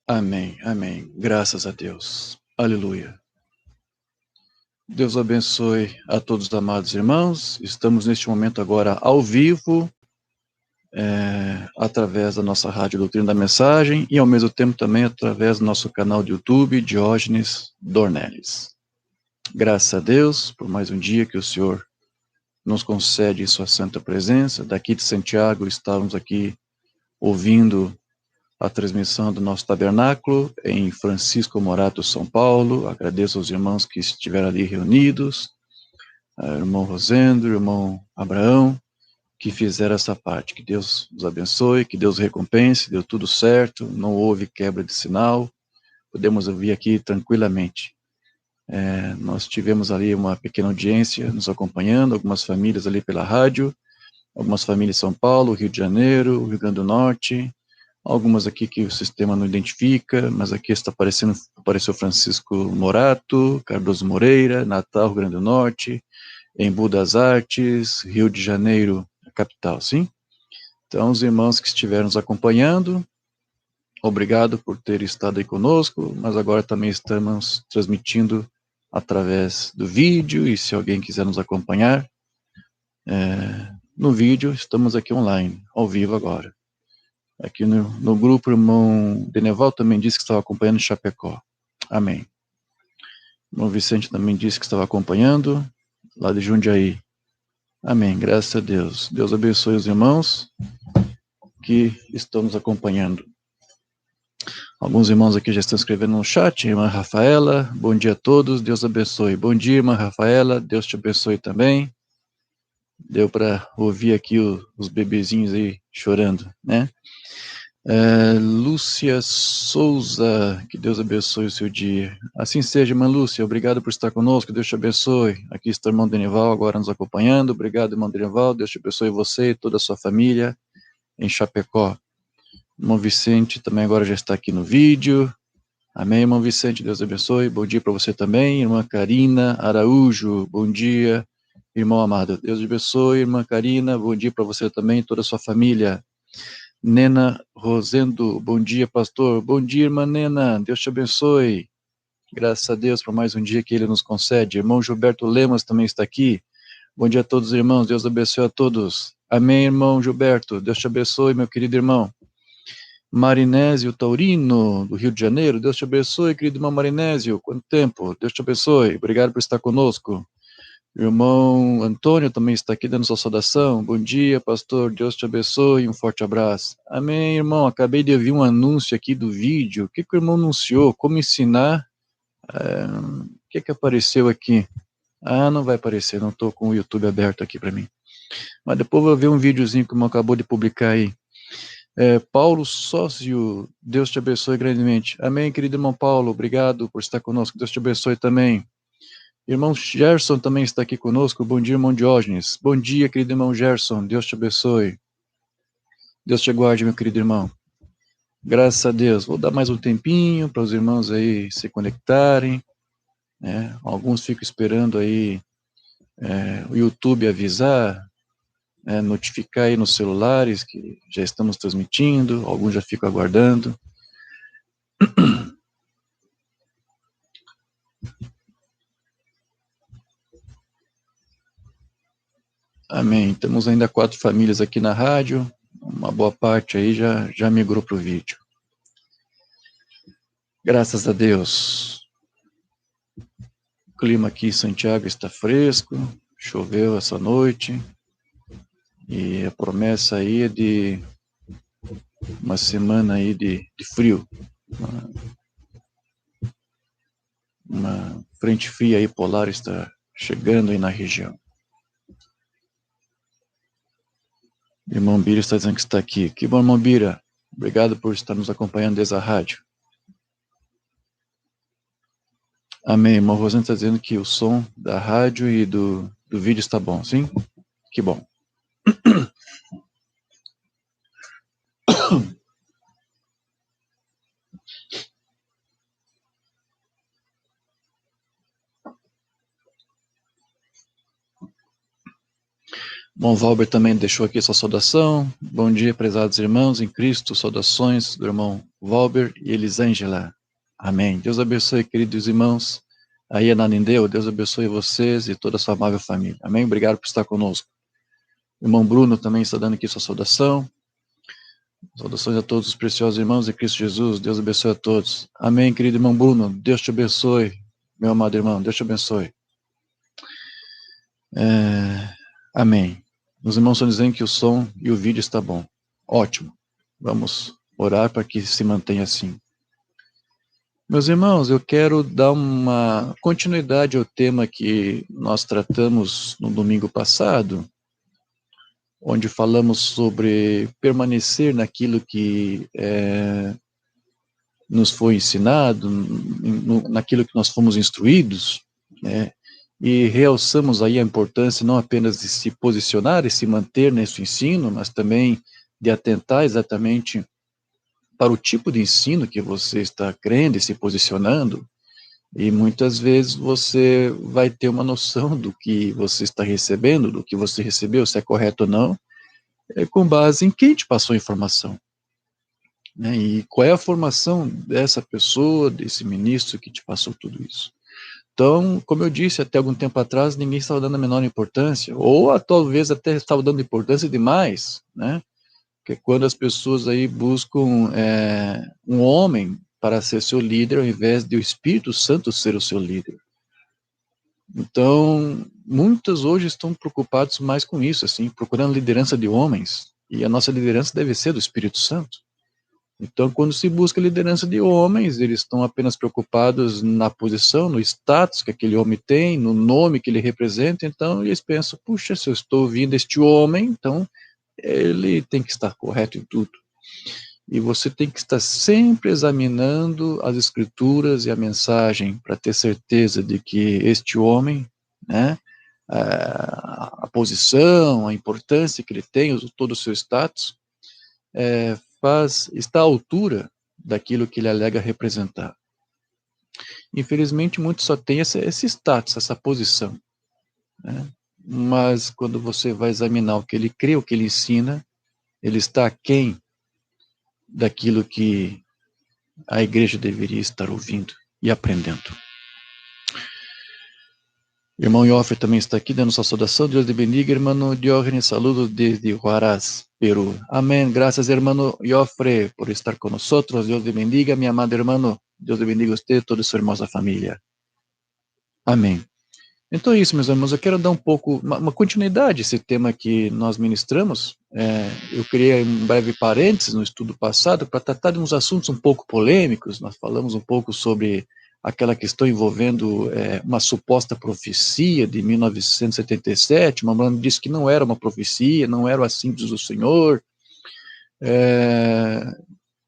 Amém, amém. Graças a Deus. Aleluia. Deus abençoe a todos os amados irmãos. Estamos neste momento agora ao vivo, através da nossa rádio Doutrina da Mensagem e ao mesmo tempo também através do nosso canal de YouTube, Diógenes Dornelles. Graças a Deus por mais um dia que o Senhor nos concede em sua santa presença. Daqui de Santiago estávamos aqui ouvindo a transmissão do nosso tabernáculo em Francisco Morato, São Paulo. Agradeço aos irmãos que estiveram ali reunidos, irmão Rosendo, irmão Abraão, que fizeram essa parte. Que Deus os abençoe, que Deus recompense, deu tudo certo, não houve quebra de sinal, podemos ouvir aqui tranquilamente. Nós tivemos ali uma pequena audiência nos acompanhando, algumas famílias ali pela rádio, algumas famílias em São Paulo, Rio de Janeiro, Rio Grande do Norte, algumas aqui que o sistema não identifica, mas aqui está apareceu Francisco Morato, Cardoso Moreira, Natal, Rio Grande do Norte, Embu das Artes, Rio de Janeiro, a capital, sim? Então, os irmãos que estiveram nos acompanhando, obrigado por ter estado aí conosco, mas agora também estamos transmitindo através do vídeo, e se alguém quiser nos acompanhar no vídeo, estamos aqui online, ao vivo agora. Aqui no grupo, o irmão Beneval também disse que estava acompanhando Chapecó. Amém. O irmão Vicente também disse que estava acompanhando lá de Jundiaí. Amém. Graças a Deus. Deus abençoe os irmãos que estão nos acompanhando. Alguns irmãos aqui já estão escrevendo no chat. Irmã Rafaela, bom dia a todos. Deus abençoe. Bom dia, irmã Rafaela. Deus te abençoe também. Deu para ouvir aqui os bebezinhos aí chorando, né? Lúcia Souza, que Deus abençoe o seu dia. Assim seja, irmã Lúcia, obrigado por estar conosco, Deus te abençoe. Aqui está o irmão Denival agora nos acompanhando, obrigado, irmão Denival, Deus te abençoe você e toda a sua família em Chapecó. Irmão Vicente também agora já está aqui no vídeo. Amém, irmão Vicente, Deus abençoe. Bom dia para você também, irmã Karina Araújo, bom dia, irmão amado, Deus te abençoe. Irmã Karina, bom dia para você também e toda a sua família. Nena Rosendo, bom dia, pastor. Bom dia, irmã Nena, Deus te abençoe. Graças a Deus por mais um dia que Ele nos concede. Irmão Gilberto Lemos também está aqui. Bom dia a todos, irmãos, Deus abençoe a todos. Amém, irmão Gilberto, Deus te abençoe, meu querido irmão. Marinésio Taurino, do Rio de Janeiro, Deus te abençoe, querido irmão Marinésio. Quanto tempo? Deus te abençoe, obrigado por estar conosco. Irmão Antônio também está aqui dando sua saudação. Bom dia, pastor. Deus te abençoe. Um forte abraço. Amém, irmão. Acabei de ouvir um anúncio aqui do vídeo. O que o irmão anunciou? Como ensinar? O que apareceu aqui? Não vai aparecer. Não estou com o YouTube aberto aqui para mim. Mas depois eu vou ver um videozinho que o irmão acabou de publicar aí. Paulo Sócio, Deus te abençoe grandemente. Amém, querido irmão Paulo. Obrigado por estar conosco. Deus te abençoe também. Irmão Gerson também está aqui conosco. Bom dia, irmão Diógenes. Bom dia, querido irmão Gerson. Deus te abençoe. Deus te guarde, meu querido irmão. Graças a Deus. Vou dar mais um tempinho para os irmãos aí se conectarem. Alguns ficam esperando aí o YouTube avisar, notificar aí nos celulares que já estamos transmitindo. Alguns já ficam aguardando. Amém. Temos ainda 4 famílias aqui na rádio. Uma boa parte aí já migrou para o vídeo. Graças a Deus. O clima aqui em Santiago está fresco, choveu essa noite. E a promessa aí é de uma semana aí de frio. Uma frente fria aí polar está chegando aí na região. Irmão Bira está dizendo que está aqui. Que bom, irmão Bira. Obrigado por estar nos acompanhando desde a rádio. Amém. Irmão Rosana está dizendo que o som da rádio e do vídeo está bom, sim? Que bom. irmão Valber também deixou aqui sua saudação. Bom dia, prezados irmãos em Cristo. Saudações do irmão Valber e Elisângela. Amém. Deus abençoe, queridos irmãos. Aí, Ananindeu, Deus abençoe vocês e toda a sua amável família. Amém. Obrigado por estar conosco. O irmão Bruno também está dando aqui sua saudação. Saudações a todos os preciosos irmãos de Cristo Jesus. Deus abençoe a todos. Amém, querido irmão Bruno. Deus te abençoe, meu amado irmão. Deus te abençoe. Amém. Os irmãos estão dizendo que o som e o vídeo está bom. Ótimo. Vamos orar para que se mantenha assim. Meus irmãos, eu quero dar uma continuidade ao tema que nós tratamos no domingo passado, onde falamos sobre permanecer naquilo que nos foi ensinado, naquilo que nós fomos instruídos, né? E realçamos aí a importância não apenas de se posicionar e se manter nesse ensino, mas também de atentar exatamente para o tipo de ensino que você está crendo e se posicionando, e muitas vezes você vai ter uma noção do que você está recebendo, do que você recebeu, se é correto ou não, com base em quem te passou a informação, né? E qual é a formação dessa pessoa, desse ministro que te passou tudo isso. Então, como eu disse até algum tempo atrás, ninguém estava dando a menor importância, ou talvez até estava dando importância demais, né? Porque quando as pessoas aí buscam um homem para ser seu líder, ao invés de o Espírito Santo ser o seu líder. Então, muitas hoje estão preocupados mais com isso, assim, procurando liderança de homens, e a nossa liderança deve ser do Espírito Santo. Então, quando se busca liderança de homens, eles estão apenas preocupados na posição, no status que aquele homem tem, no nome que ele representa, então eles pensam, puxa, se eu estou ouvindo este homem, então ele tem que estar correto em tudo. E você tem que estar sempre examinando as escrituras e a mensagem para ter certeza de que este homem, né, a posição, a importância que ele tem, todo o seu status, está à altura daquilo que ele alega representar. Infelizmente, muitos só têm esse status, essa posição, né? Mas quando você vai examinar o que ele crê, o que ele ensina, ele está aquém daquilo que a igreja deveria estar ouvindo e aprendendo. Irmão Iofre também está aqui dando sua saudação. Deus te bendiga, irmão Diógenes. Saludos desde Huaraz, Perú. Amém. Graças, irmão Iofre, por estar com nós. Deus te bendiga, meu amado irmão. Deus te bendiga a você e toda a sua hermosa família. Amém. Então é isso, meus irmãos. Eu quero dar um pouco, uma continuidade a esse tema que nós ministramos. Eu criei um breve parênteses no estudo passado para tratar de uns assuntos um pouco polêmicos. Nós falamos um pouco sobre aquela questão envolvendo uma suposta profecia de 1977. Mamãe disse que não era uma profecia, não era assim diz o Senhor,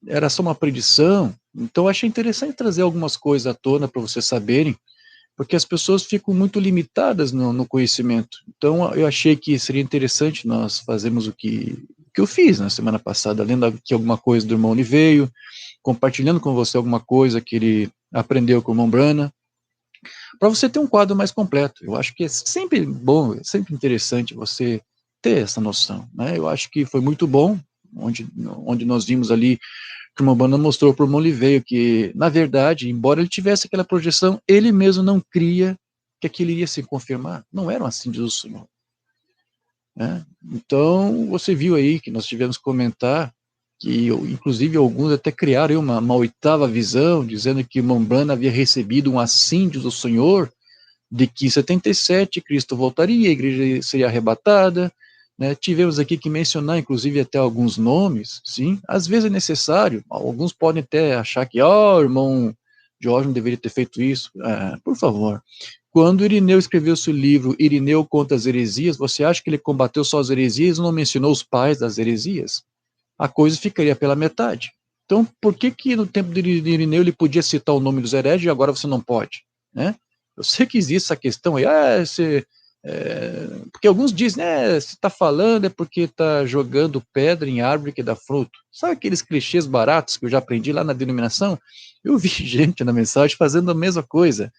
era só uma predição. Então eu achei interessante trazer algumas coisas à tona para vocês saberem, porque as pessoas ficam muito limitadas no conhecimento. Então eu achei que seria interessante nós fazermos o que eu fiz na semana passada, lendo aqui alguma coisa do irmão Oliveio, compartilhando com você alguma coisa que ele aprendeu com o irmão Brana, para você ter um quadro mais completo. Eu acho que é sempre bom, é sempre interessante você ter essa noção, né? Eu acho que foi muito bom, onde nós vimos ali que o irmão Brana mostrou para o irmão Oliveio que, na verdade, embora ele tivesse aquela projeção, ele mesmo não cria que aquilo iria se confirmar. Não eram assim, diz o Senhor, né? Então, você viu aí que nós tivemos que comentar que, inclusive, alguns até criaram uma oitava visão, dizendo que Brana havia recebido um assim, diz o Senhor, de que em 77 Cristo voltaria, a igreja seria arrebatada, né? Tivemos aqui que mencionar, inclusive, até alguns nomes, sim, às vezes é necessário, alguns podem até achar que, o irmão Jorge não deveria ter feito isso, por favor. Quando Irineu escreveu seu livro Irineu contra as heresias, você acha que ele combateu só as heresias e não mencionou os pais das heresias? A coisa ficaria pela metade. Então, por que no tempo de Irineu ele podia citar o nome dos hereges e agora você não pode, né? Eu sei que existe essa questão aí, porque alguns dizem, se está falando é porque está jogando pedra em árvore que dá fruto. Sabe aqueles clichês baratos que eu já aprendi lá na denominação? Eu vi gente na mensagem fazendo a mesma coisa.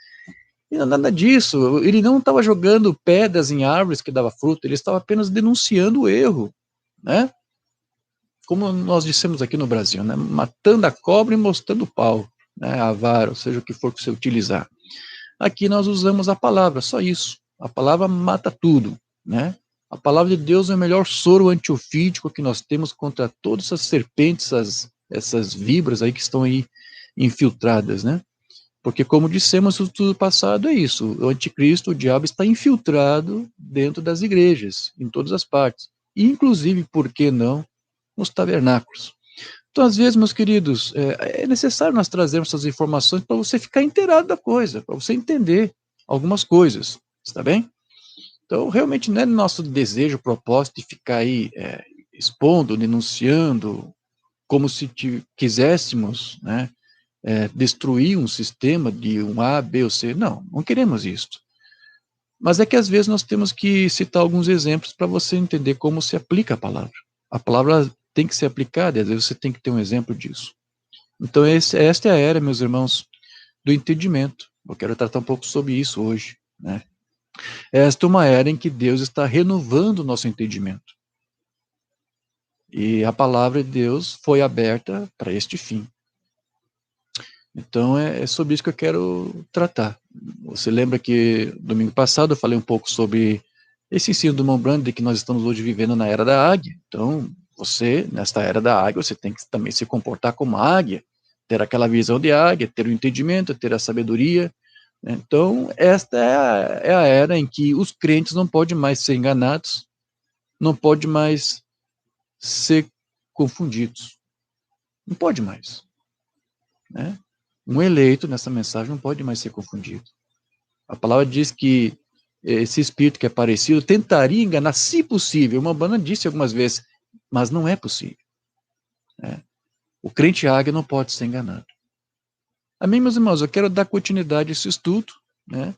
E nada disso, ele não estava jogando pedras em árvores que dava fruto, ele estava apenas denunciando o erro, né? Como nós dissemos aqui no Brasil, né? Matando a cobra e mostrando o pau, né? A vara, ou seja, o que for que você utilizar. Aqui nós usamos a palavra, só isso. A palavra mata tudo, né? A palavra de Deus é o melhor soro antiofídico que nós temos contra todas essas serpentes, essas víboras aí que estão aí infiltradas, né? Porque, como dissemos no estudo passado, é isso. O anticristo, o diabo, está infiltrado dentro das igrejas, em todas as partes. Inclusive, por que não, nos tabernáculos. Então, às vezes, meus queridos, é necessário nós trazermos essas informações para você ficar inteirado da coisa, para você entender algumas coisas, está bem? Então, realmente não é nosso desejo, propósito de ficar aí expondo, denunciando, como se quiséssemos, né, destruir um sistema de um A, B ou C. Não, não queremos isso. Mas é que às vezes nós temos que citar alguns exemplos para você entender como se aplica a palavra. A palavra tem que ser aplicada e às vezes você tem que ter um exemplo disso. Então, esta é a era, meus irmãos, do entendimento. Eu quero tratar um pouco sobre isso hoje, né? Esta é uma era em que Deus está renovando o nosso entendimento. E a palavra de Deus foi aberta para este fim. Então, é sobre isso que eu quero tratar. Você lembra que domingo passado eu falei um pouco sobre esse ensino do Mombrand, de que nós estamos hoje vivendo na era da águia. Então, você, nesta era da águia, você tem que também se comportar como águia, ter aquela visão de águia, ter o entendimento, ter a sabedoria. Né? Então, esta é a era em que os crentes não podem mais ser enganados, não podem mais ser confundidos. Não pode mais. Né? Um eleito nessa mensagem não pode mais ser confundido. A palavra diz que esse espírito que é parecido tentaria enganar, se possível. Uma banda disse algumas vezes, mas não é possível. Né? O crente águia não pode ser enganado. Amém, meus irmãos? Eu quero dar continuidade a esse estudo, né?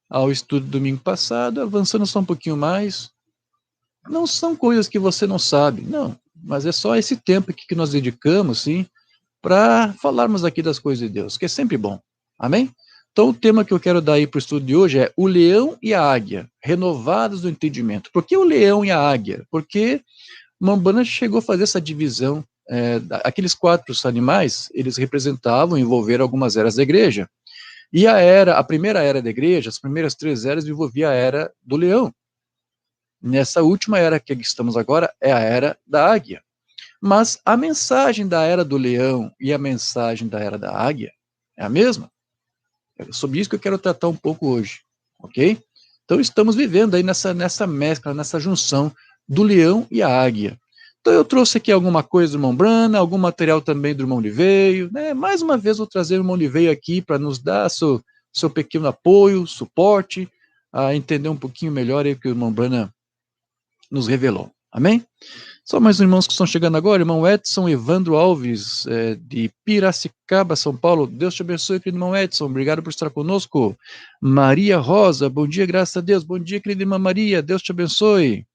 Ao estudo do domingo passado, avançando só um pouquinho mais. Não são coisas que você não sabe, não. Mas é só esse tempo aqui que nós dedicamos, sim, para falarmos aqui das coisas de Deus, que é sempre bom. Amém? Então, o tema que eu quero dar aí para o estudo de hoje é o leão e a águia, renovados no entendimento. Por que o leão e a águia? Porque Mambana chegou a fazer essa divisão. Aqueles 4 animais, eles representavam, envolveram algumas eras da igreja. E a primeira era da igreja, as primeiras 3 eras, envolvia a era do leão. Nessa última era que estamos agora, é a era da águia. Mas a mensagem da era do leão e a mensagem da era da águia é a mesma. É sobre isso que eu quero tratar um pouco hoje, ok? Então estamos vivendo aí nessa mescla, nessa junção do leão e a águia. Então eu trouxe aqui alguma coisa do irmão Brana, algum material também do irmão Liveio, né? Mais uma vez vou trazer o irmão Liveio aqui para nos dar seu pequeno apoio, suporte, a entender um pouquinho melhor aí o que o irmão Brana nos revelou. Amém? Só mais irmãos que estão chegando agora, irmão Edson Evandro Alves, de Piracicaba, São Paulo. Deus te abençoe, querido irmão Edson, obrigado por estar conosco. Maria Rosa, bom dia, graças a Deus. Bom dia, querida irmã Maria, Deus te abençoe.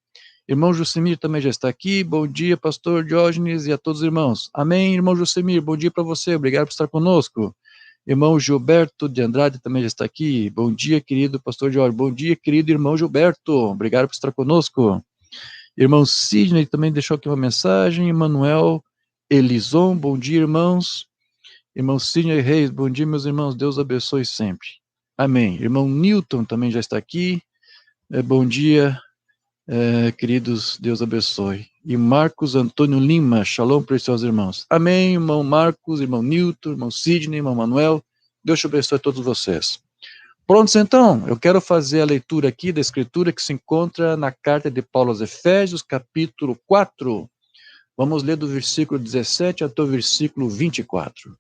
Irmão Jusemir também já está aqui. Bom dia, pastor Diógenes e a todos os irmãos. Amém, irmão Jusemir, bom dia para você, obrigado por estar conosco. Irmão Gilberto de Andrade também já está aqui. Bom dia, querido pastor Diógenes. Bom dia, querido irmão Gilberto, obrigado por estar conosco. Irmão Sidney também deixou aqui uma mensagem. Manuel Elison, bom dia, irmãos. Irmão Sidney Reis, bom dia, meus irmãos. Deus abençoe sempre. Amém. Irmão Newton também já está aqui. Bom dia, queridos. Deus abençoe. E Marcos Antônio Lima, shalom, preciosos irmãos. Amém, irmão Marcos, irmão Newton, irmão Sidney, irmão Manuel. Deus te abençoe a todos vocês. Prontos, então, eu quero fazer a leitura aqui da escritura que se encontra na carta de Paulo aos Efésios, capítulo 4. Vamos ler do versículo 17 até o versículo 24.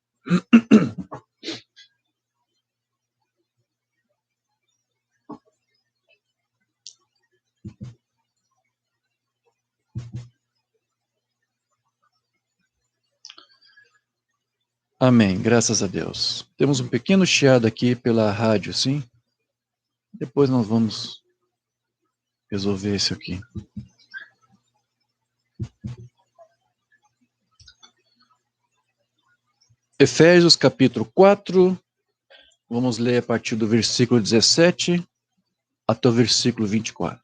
Amém, graças a Deus. Temos um pequeno chiado aqui pela rádio, sim? Depois nós vamos resolver isso aqui. Efésios capítulo 4, Vamos ler a partir do versículo 17 até o versículo 24.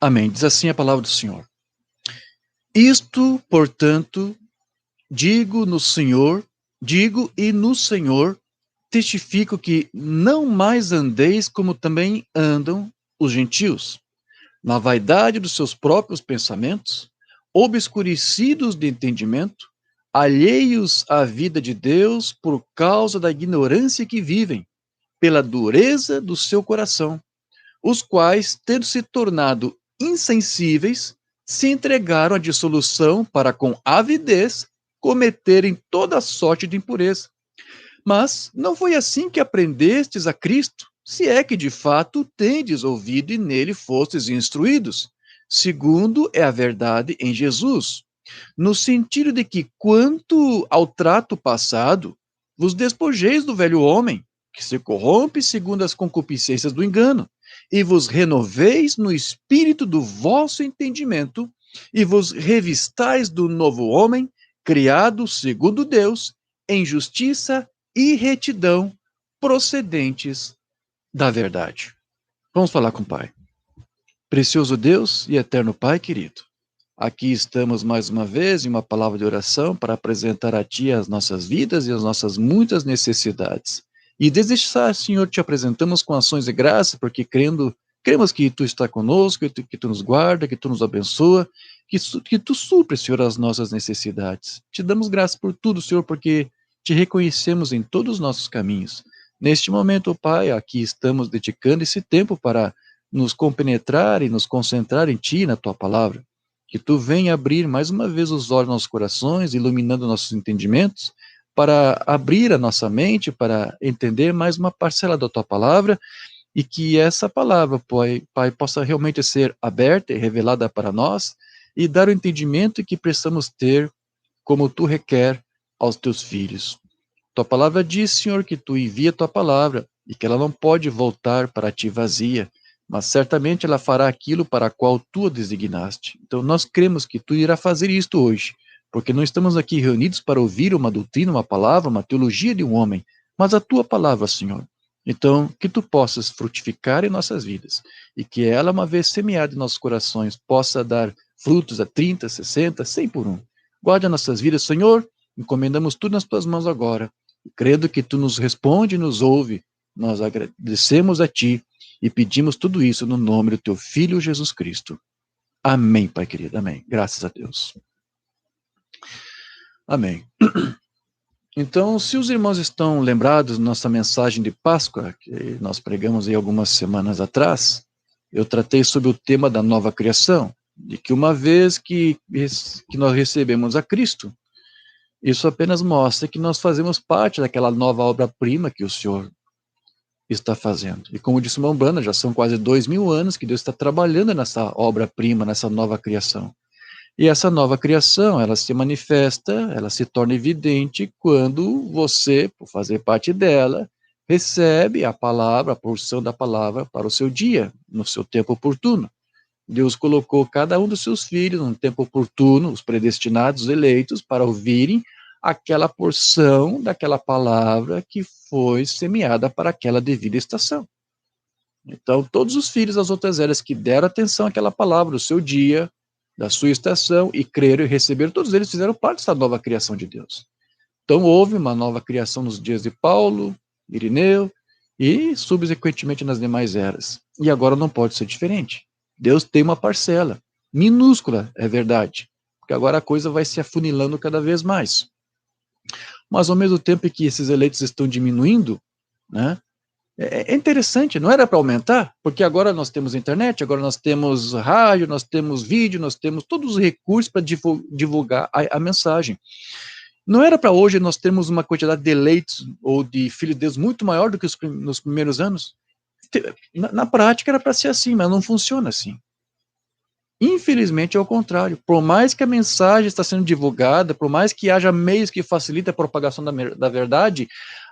Amém. Diz assim a palavra do Senhor. Isto, portanto, digo e no Senhor testifico que não mais andeis como também andam os gentios, na vaidade dos seus próprios pensamentos, obscurecidos de entendimento, alheios à vida de Deus por causa da ignorância que vivem, pela dureza do seu coração, os quais, tendo se tornado insensíveis, se entregaram à dissolução para com avidez cometerem toda sorte de impureza. Mas não foi assim que aprendestes a Cristo, se é que de fato tendes ouvido e nele fostes instruídos, segundo é a verdade em Jesus, no sentido de que, quanto ao trato passado, vos despojeis do velho homem, que se corrompe segundo as concupiscências do engano, e vos renoveis no espírito do vosso entendimento, e vos revistais do novo homem, criado segundo Deus, em justiça e retidão, procedentes da verdade. Vamos falar com o Pai. Precioso Deus e eterno Pai querido, aqui estamos mais uma vez em uma palavra de oração para apresentar a Ti as nossas vidas e as nossas muitas necessidades. E desde já, Senhor, te apresentamos com ações de graça, porque cremos que Tu está conosco, que Tu nos guarda, que Tu nos abençoa, que Tu supre, Senhor, as nossas necessidades. Te damos graças por tudo, Senhor, porque Te reconhecemos em todos os nossos caminhos. Neste momento, Pai, aqui estamos dedicando esse tempo para nos compenetrar e nos concentrar em Ti, na Tua palavra. Que Tu venha abrir mais uma vez os olhos dos nossos corações, iluminando nossos entendimentos, para abrir a nossa mente, para entender mais uma parcela da Tua palavra, e que essa palavra, Pai, possa realmente ser aberta e revelada para nós, e dar o entendimento que precisamos ter, como Tu requer aos Teus filhos. Tua palavra diz, Senhor, que Tu envia Tua palavra, e que ela não pode voltar para Ti vazia, mas certamente ela fará aquilo para a qual Tu a designaste. Então nós cremos que Tu irá fazer isto hoje, porque não estamos aqui reunidos para ouvir uma doutrina, uma palavra, uma teologia de um homem, mas a Tua palavra, Senhor. Então, que Tu possas frutificar em nossas vidas, e que ela, uma vez semeada em nossos corações, possa dar frutos a 30, 60, 100 por um. Guarde nossas vidas, Senhor, encomendamos tudo nas Tuas mãos agora, crendo que Tu nos responde e nos ouve, nós agradecemos a Ti, e pedimos tudo isso no nome do Teu Filho Jesus Cristo. Amém, Pai querido, amém. Graças a Deus. Amém. Então, se os irmãos estão lembrados da nossa mensagem de Páscoa, que nós pregamos aí algumas semanas atrás, eu tratei sobre o tema da nova criação, de que uma vez que nós recebemos a Cristo, isso apenas mostra que nós fazemos parte daquela nova obra-prima que o Senhor está fazendo. E como disse o irmão Brana, já são quase 2000 anos que Deus está trabalhando nessa obra-prima, nessa nova criação. E essa nova criação, ela se manifesta, ela se torna evidente quando você, por fazer parte dela, recebe a palavra, a porção da palavra para o seu dia, no seu tempo oportuno. Deus colocou cada um dos seus filhos num tempo oportuno, os predestinados, os eleitos, para ouvirem aquela porção daquela palavra que foi semeada para aquela devida estação. Então, todos os filhos das outras eras que deram atenção àquela palavra, do seu dia, da sua estação, e creram e receberam, todos eles fizeram parte dessa nova criação de Deus. Então, houve uma nova criação nos dias de Paulo, Irineu, e subsequentemente nas demais eras. E agora não pode ser diferente. Deus tem uma parcela, minúscula, é verdade, porque agora a coisa vai se afunilando cada vez mais. Mas ao mesmo tempo que esses eleitos estão diminuindo, né, é interessante, não era para aumentar, porque agora nós temos internet, agora nós temos rádio, nós temos vídeo, nós temos todos os recursos para divulgar a mensagem. Não era para hoje nós termos uma quantidade de eleitos ou de filhos de Deus muito maior do que nos primeiros anos? Na prática era para ser assim, mas não funciona assim. Infelizmente é o contrário. Por mais que a mensagem está sendo divulgada, por mais que haja meios que facilitem a propagação da verdade,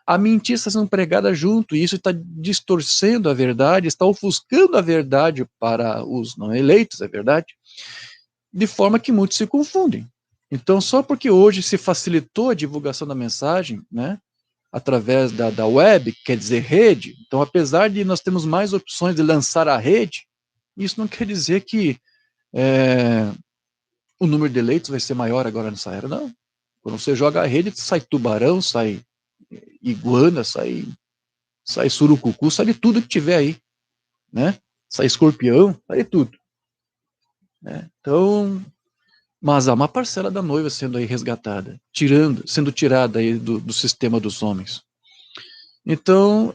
a mentira está sendo pregada junto, e isso está distorcendo a verdade, está ofuscando a verdade para os não eleitos, é verdade, de forma que muitos se confundem. Então, só porque hoje se facilitou a divulgação da mensagem, né, através da web, quer dizer rede, então, apesar de nós termos mais opções de lançar a rede, isso não quer dizer que o número de eleitos vai ser maior agora nessa era, não. Quando você joga a rede, sai tubarão, sai iguana, sai surucucu, sai de tudo que tiver aí, né? Sai escorpião, sai de tudo. Né? Então, mas há uma parcela da noiva sendo aí resgatada, sendo tirada aí do sistema dos homens. Então,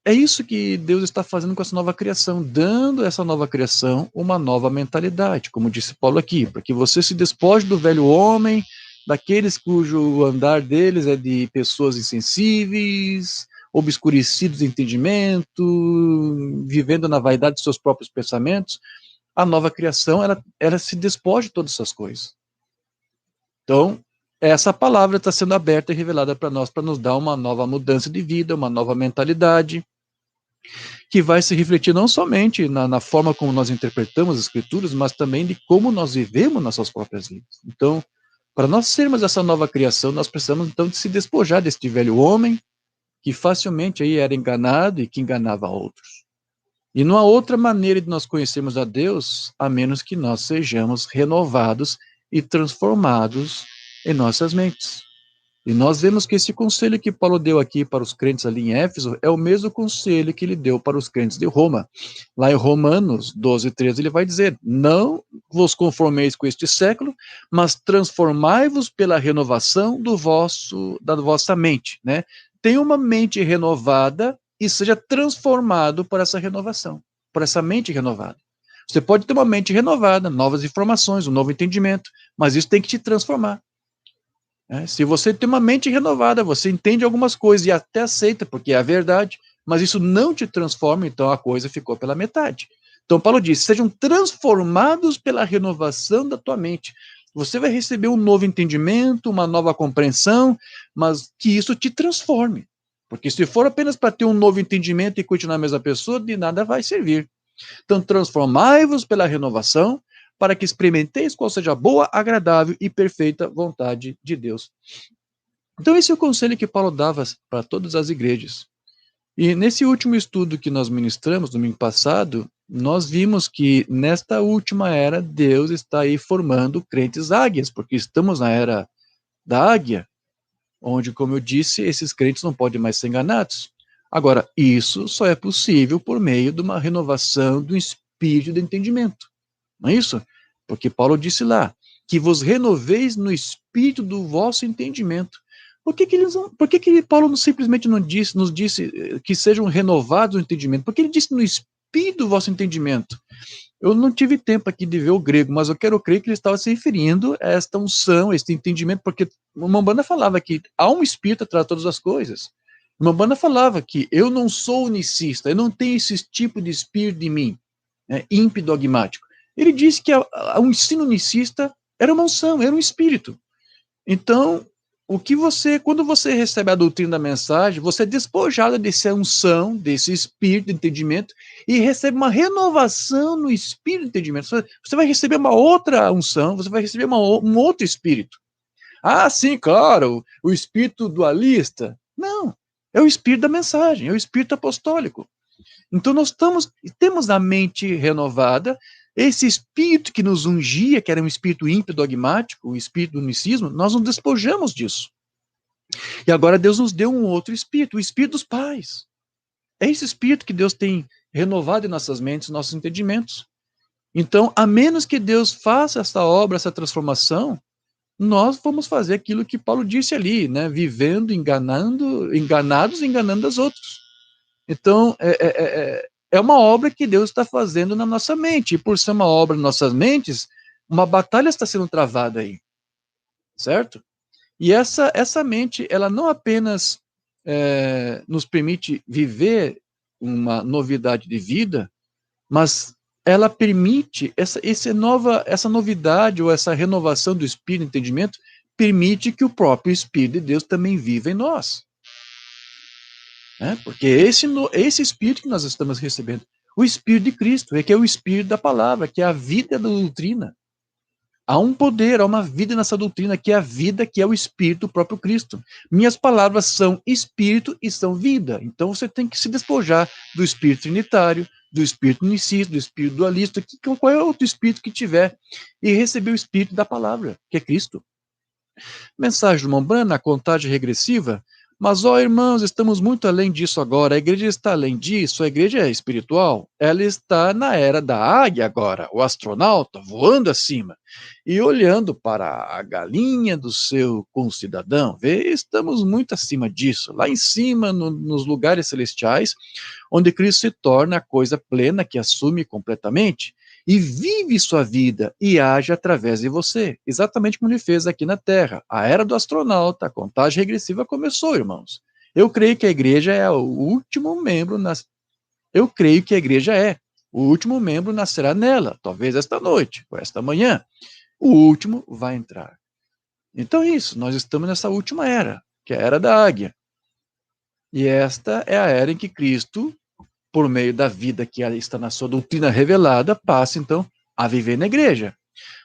é isso que Deus está fazendo com essa nova criação, dando a essa nova criação uma nova mentalidade, como disse Paulo aqui, para que você se despoje do velho homem, daqueles cujo andar deles é de pessoas insensíveis, obscurecidos de entendimento, vivendo na vaidade de seus próprios pensamentos. A nova criação, ela se despoja de todas essas coisas. Então, essa palavra está sendo aberta e revelada para nós, para nos dar uma nova mudança de vida, uma nova mentalidade, que vai se refletir não somente na forma como nós interpretamos as escrituras, mas também de como nós vivemos nossas próprias vidas. Então, para nós sermos essa nova criação, nós precisamos então de se despojar deste velho homem que facilmente aí era enganado e que enganava outros. E não há outra maneira de nós conhecermos a Deus a menos que nós sejamos renovados e transformados em nossas mentes. E nós vemos que esse conselho que Paulo deu aqui para os crentes ali em Éfeso é o mesmo conselho que ele deu para os crentes de Roma. Lá em Romanos 12, 13, ele vai dizer: não vos conformeis com este século, mas transformai-vos pela renovação da vossa mente. Né? Tenha uma mente renovada e seja transformado por essa renovação, por essa mente renovada. Você pode ter uma mente renovada, novas informações, um novo entendimento, mas isso tem que te transformar. Se você tem uma mente renovada, você entende algumas coisas e até aceita, porque é a verdade, mas isso não te transforma, então a coisa ficou pela metade. Então Paulo diz: sejam transformados pela renovação da tua mente. Você vai receber um novo entendimento, uma nova compreensão, mas que isso te transforme. Porque se for apenas para ter um novo entendimento e continuar a mesma pessoa, de nada vai servir. Então transformai-vos pela renovação, para que experimenteis qual seja a boa, agradável e perfeita vontade de Deus. Então esse é o conselho que Paulo dava para todas as igrejas. E nesse último estudo que nós ministramos, domingo passado, nós vimos que nesta última era, Deus está aí formando crentes águias, porque estamos na era da águia, onde, como eu disse, esses crentes não podem mais ser enganados. Agora, isso só é possível por meio de uma renovação do espírito de entendimento. Não é isso? Porque Paulo disse lá, que vos renoveis no espírito do vosso entendimento. Por que Paulo simplesmente não nos disse que sejam renovados no entendimento? Porque ele disse no espírito do vosso entendimento. Eu não tive tempo aqui de ver o grego, mas eu quero crer que ele estava se referindo a esta unção, a este entendimento, porque o Mambanda falava que há um espírito atrás de todas as coisas. O Mambanda falava que eu não sou unicista, eu não tenho esse tipo de espírito em mim, impidogmático. Ele disse que o ensino unicista era uma unção, era um espírito. Então, quando você recebe a doutrina da mensagem, você é despojado dessa unção, desse espírito de entendimento, e recebe uma renovação no espírito de entendimento. Você vai receber uma outra unção, você vai receber um outro espírito. Ah, sim, claro, o espírito dualista. Não, é o espírito da mensagem, é o espírito apostólico. Então nós temos a mente renovada, esse espírito que nos ungia, que era um espírito ímpio dogmático, o espírito do unicismo, nós nos despojamos disso. E agora Deus nos deu um outro espírito, o espírito dos pais. É esse espírito que Deus tem renovado em nossas mentes, nossos entendimentos. Então, a menos que Deus faça essa obra, essa transformação, nós vamos fazer aquilo que Paulo disse ali, né? Vivendo, enganados, enganando as outros. Então, é uma obra que Deus está fazendo na nossa mente. E por ser uma obra nas nossas mentes, uma batalha está sendo travada aí. Certo? E essa mente, ela não apenas nos permite viver uma novidade de vida, mas ela permite, essa novidade ou essa renovação do espírito e entendimento, permite que o próprio Espírito de Deus também viva em nós. Porque esse Espírito que nós estamos recebendo, o Espírito de Cristo, que é o Espírito da palavra, que é a vida da doutrina. Há um poder, há uma vida nessa doutrina, que é a vida, que é o Espírito do próprio Cristo. Minhas palavras são Espírito e são vida. Então você tem que se despojar do Espírito Trinitário, do Espírito Unicista, do Espírito Dualista, qual é outro Espírito que tiver, e receber o Espírito da palavra, que é Cristo. Mensagem do Mombrana, a contagem regressiva. Mas, ó irmãos, estamos muito além disso agora. A igreja está além disso, a igreja é espiritual. Ela está na era da águia agora, o astronauta voando acima e olhando para a galinha do seu concidadão. Vê, estamos muito acima disso, lá em cima, nos lugares celestiais, onde Cristo se torna a coisa plena que assume completamente e vive sua vida e age através de você, exatamente como ele fez aqui na Terra. A era do astronauta, a contagem regressiva começou, irmãos. Eu creio que a igreja é o último membro, eu creio que a igreja é. O último membro nascerá nela, talvez esta noite, ou esta manhã. O último vai entrar. Então é isso, nós estamos nessa última era, que é a era da águia. E esta é a era em que Cristo, por meio da vida que está na sua doutrina revelada, passa, então, a viver na igreja.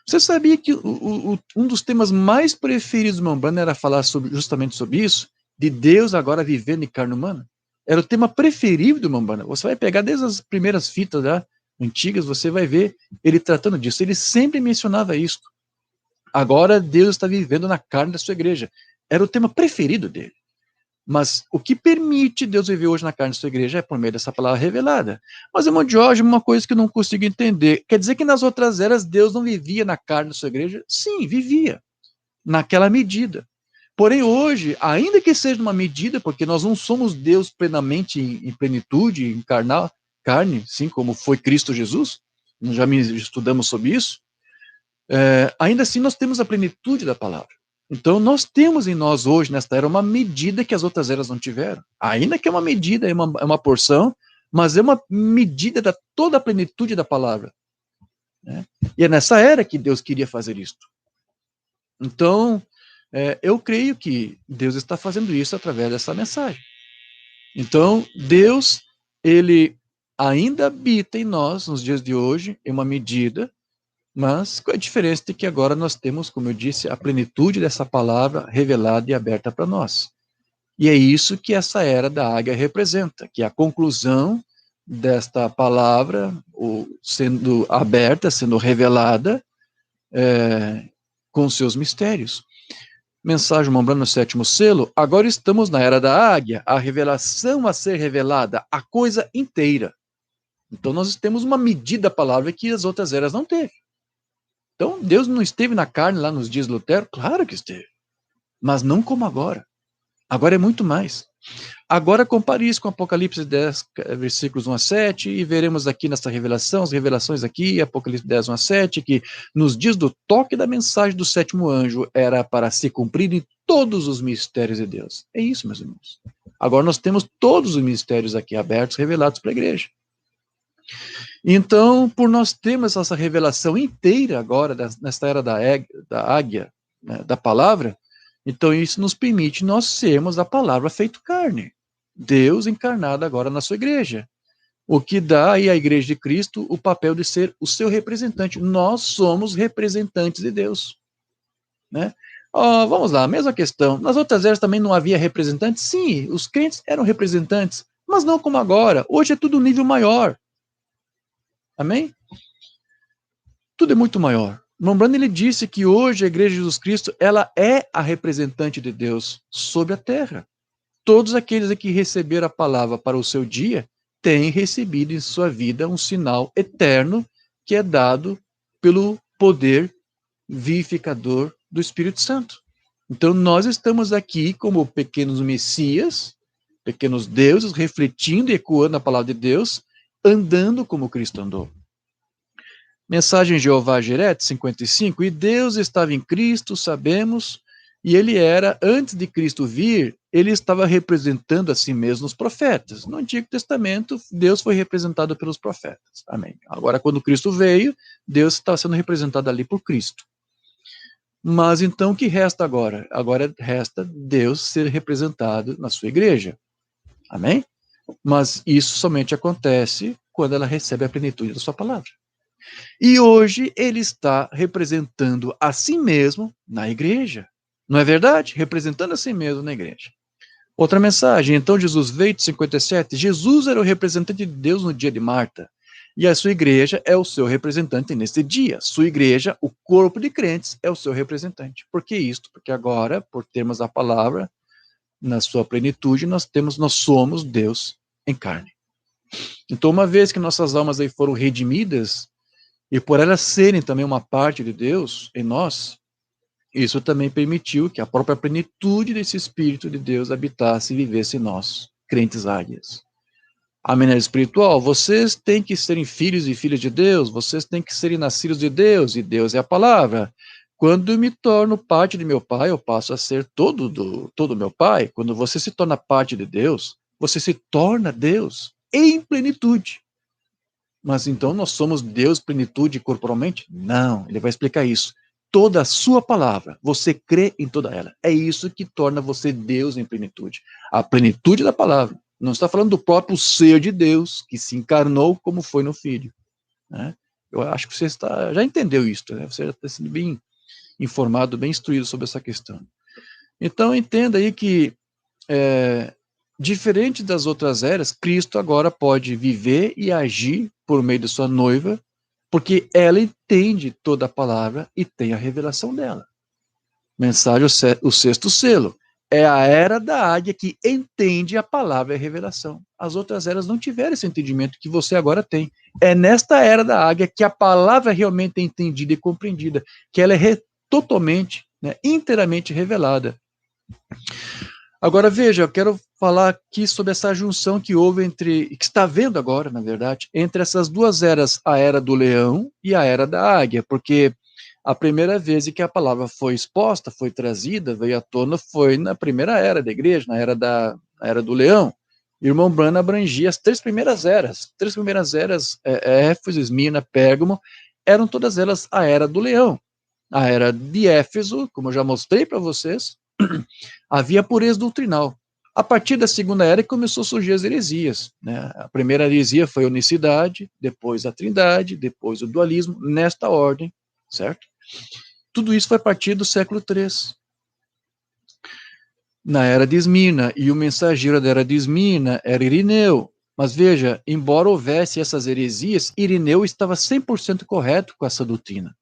Você sabia que um dos temas mais preferidos do Mombrana era falar justamente sobre isso? De Deus agora vivendo em carne humana? Era o tema preferido do Mombrana. Você vai pegar desde as primeiras fitas antigas, você vai ver ele tratando disso. Ele sempre mencionava isso. Agora Deus está vivendo na carne da sua igreja. Era o tema preferido dele. Mas o que permite Deus viver hoje na carne da sua igreja é por meio dessa palavra revelada. Mas, irmão Diógenes, uma coisa que eu não consigo entender. Quer dizer que nas outras eras Deus não vivia na carne da sua igreja? Sim, vivia. Naquela medida. Porém, hoje, ainda que seja uma medida, porque nós não somos Deus plenamente em plenitude, em carne, sim, como foi Cristo Jesus, nós já estudamos sobre isso, ainda assim nós temos a plenitude da palavra. Então, nós temos em nós hoje, nesta era, uma medida que as outras eras não tiveram. Ainda que é uma medida, é uma porção, mas é uma medida da toda a plenitude da palavra. Né? E é nessa era que Deus queria fazer isto. Então, eu creio que Deus está fazendo isso através dessa mensagem. Então, Deus, ele ainda habita em nós, nos dias de hoje, em uma medida, mas com a diferença de que agora nós temos, como eu disse, a plenitude dessa palavra revelada e aberta para nós. E é isso que essa era da águia representa, que é a conclusão desta palavra sendo aberta, sendo revelada com seus mistérios. Mensagem Mombrana no sétimo selo, agora estamos na era da águia, a revelação a ser revelada, a coisa inteira. Então nós temos uma medida da palavra que as outras eras não teve. Então, Deus não esteve na carne lá nos dias de Lutero? Claro que esteve. Mas não como agora. Agora é muito mais. Agora compare isso com Apocalipse 10, versículos 1 a 7, e veremos aqui nessa revelação, as revelações aqui, Apocalipse 10, 1 a 7, que nos dias do toque da mensagem do sétimo anjo era para se cumprirem todos os mistérios de Deus. É isso, meus irmãos. Agora nós temos todos os mistérios aqui abertos, revelados para a igreja. Então, por nós termos essa revelação inteira agora, nesta era da águia, né, da palavra, então isso nos permite nós sermos a palavra feito carne. Deus encarnado agora na sua igreja. O que dá aí à igreja de Cristo o papel de ser o seu representante. Nós somos representantes de Deus. Né? Vamos lá, mesma questão. Nas outras eras também não havia representantes? Sim, os crentes eram representantes, mas não como agora. Hoje é tudo um nível maior. Amém? Tudo é muito maior. Mombrana, ele disse que hoje a Igreja de Jesus Cristo, ela é a representante de Deus sobre a terra. Todos aqueles que receberam a palavra para o seu dia, têm recebido em sua vida um sinal eterno que é dado pelo poder vivificador do Espírito Santo. Então nós estamos aqui como pequenos messias, pequenos deuses, refletindo e ecoando a palavra de Deus, andando como Cristo andou. Mensagem de Jeová Jireh, 55, e Deus estava em Cristo, sabemos, e ele era, antes de Cristo vir, ele estava representando a si mesmo os profetas. No Antigo Testamento, Deus foi representado pelos profetas. Amém. Agora, quando Cristo veio, Deus estava sendo representado ali por Cristo. Mas então, o que resta agora? Agora resta Deus ser representado na sua igreja. Amém? Mas isso somente acontece quando ela recebe a plenitude da sua palavra. E hoje ele está representando a si mesmo na igreja. Não é verdade? Representando a si mesmo na igreja. Outra mensagem, então Jesus veio de 57. Jesus era o representante de Deus no dia de Marta. E a sua igreja é o seu representante nesse dia. Sua igreja, o corpo de crentes, é o seu representante. Por que isto? Porque agora, por termos a palavra na sua plenitude, nós somos Deus em carne. Então, uma vez que nossas almas aí foram redimidas, e por elas serem também uma parte de Deus em nós, isso também permitiu que a própria plenitude desse Espírito de Deus habitasse e vivesse em nós, crentes águias. A maneira espiritual, vocês têm que serem filhos e filhas de Deus, vocês têm que serem nascidos de Deus, e Deus é a palavra. Quando eu me torno parte de meu Pai, eu passo a ser todo meu Pai. Quando você se torna parte de Deus, você se torna Deus em plenitude. Mas então nós somos Deus plenitude corporalmente? Não, ele vai explicar isso. Toda a sua palavra, você crê em toda ela. É isso que torna você Deus em plenitude. A plenitude da palavra. Não está falando do próprio ser de Deus, que se encarnou como foi no Filho. Né? Eu acho que você já entendeu isso, né? Você já está sendo bem informado, bem instruído sobre essa questão. Então entenda aí que, diferente das outras eras, Cristo agora pode viver e agir por meio de sua noiva, porque ela entende toda a palavra e tem a revelação dela. Mensagem, o sexto selo. É a era da águia que entende a palavra e a revelação. As outras eras não tiveram esse entendimento que você agora tem. É nesta era da águia que a palavra realmente é entendida e compreendida, que ela é totalmente, inteiramente revelada. Agora, veja, eu quero falar aqui sobre essa junção que houve que está havendo agora, na verdade, entre essas duas eras, a era do leão e a era da águia, porque a primeira vez em que a palavra foi exposta, foi trazida, veio à tona, foi na primeira era da igreja, na era do leão. Irmão Branham abrangia as três primeiras eras. Três primeiras eras, Éfeso, Esmirna, Pérgamo, eram todas elas a era do leão. A era de Éfeso, como eu já mostrei para vocês, havia pureza doutrinal. A partir da segunda era começou a surgir as heresias. Né? A primeira heresia foi a unicidade, depois a trindade, depois o dualismo, nesta ordem, certo? Tudo isso foi a partir do século III. Na era de Esmirna, e o mensageiro da era de Esmirna era Irineu. Mas veja, embora houvesse essas heresias, Irineu estava 100% correto com essa doutrina.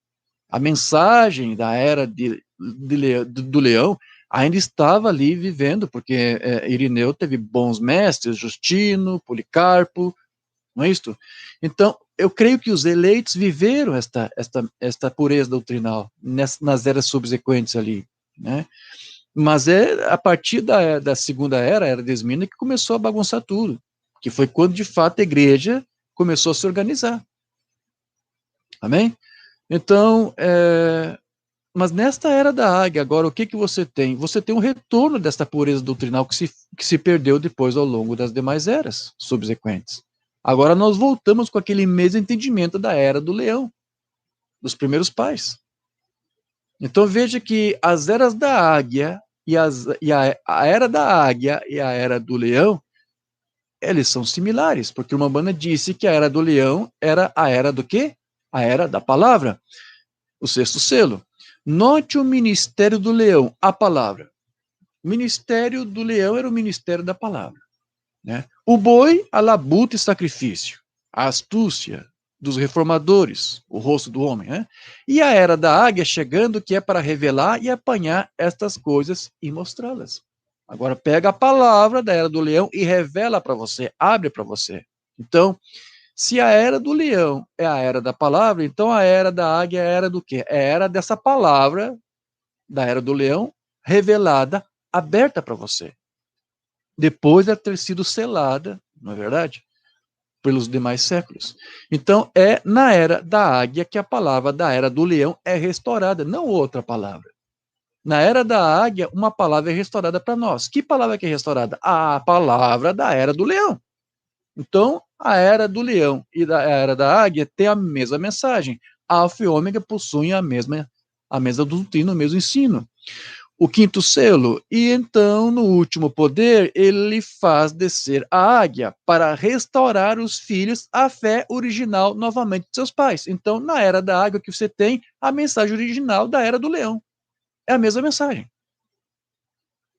A mensagem da era do leão ainda estava ali vivendo, porque Irineu teve bons mestres, Justino, Policarpo, não é isto? Então, eu creio que os eleitos viveram esta pureza doutrinal nas eras subsequentes ali, né? Mas é a partir da segunda era de Esmirna, que começou a bagunçar tudo, que foi quando, de fato, a igreja começou a se organizar. Amém? Então, mas nesta era da águia, agora, o que você tem? Você tem um retorno desta pureza doutrinal que se perdeu depois ao longo das demais eras subsequentes. Agora nós voltamos com aquele mesmo entendimento da era do leão, dos primeiros pais. Então veja que as eras da águia a era da águia e a era do leão, eles são similares, porque o Umbanda disse que a era do leão era a era do quê? A era da palavra, o sexto selo. Note o ministério do leão, a palavra. O ministério do leão era o ministério da palavra. Né? O boi, a labuta e sacrifício. A astúcia dos reformadores, o rosto do homem. Né? E a era da águia chegando, que é para revelar e apanhar estas coisas e mostrá-las. Agora pega a palavra da era do leão e revela para você, abre para você. Então, se a era do leão é a era da palavra, então a era da águia é a era do quê? É a era dessa palavra, da era do leão, revelada, aberta para você. Depois de ter sido selada, não é verdade? Pelos demais séculos. Então, é na era da águia que a palavra da era do leão é restaurada, não outra palavra. Na era da águia, uma palavra é restaurada para nós. Que palavra que é restaurada? A palavra da era do leão. Então, a era do leão e a era da águia tem a mesma mensagem. Alfa e ômega possuem a mesma doutrina, o mesmo ensino. o quinto selo, e então, no último poder, ele faz descer a águia para restaurar os filhos à fé original novamente de seus pais. Então, na era da águia que você tem a mensagem original da era do leão. É a mesma mensagem.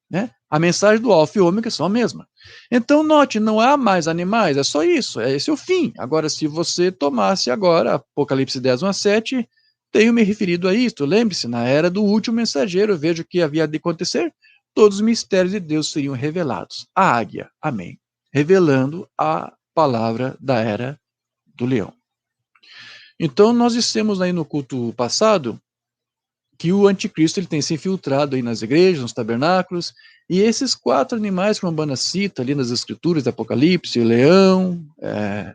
Né? A mensagem do alfa e ômega são a mesma. Então, note, não há mais animais, é só isso, é esse o fim. Agora, se você tomasse agora Apocalipse 10, 1 a 7, tenho me referido a isto. Lembre-se, na era do último mensageiro, veja o que havia de acontecer, todos os mistérios de Deus seriam revelados. A águia, amém, revelando a palavra da era do leão. Então, nós dissemos aí no culto passado que o anticristo ele tem se infiltrado aí nas igrejas, nos tabernáculos, e esses 4 animais que o Umbanda cita ali nas escrituras do Apocalipse, o leão,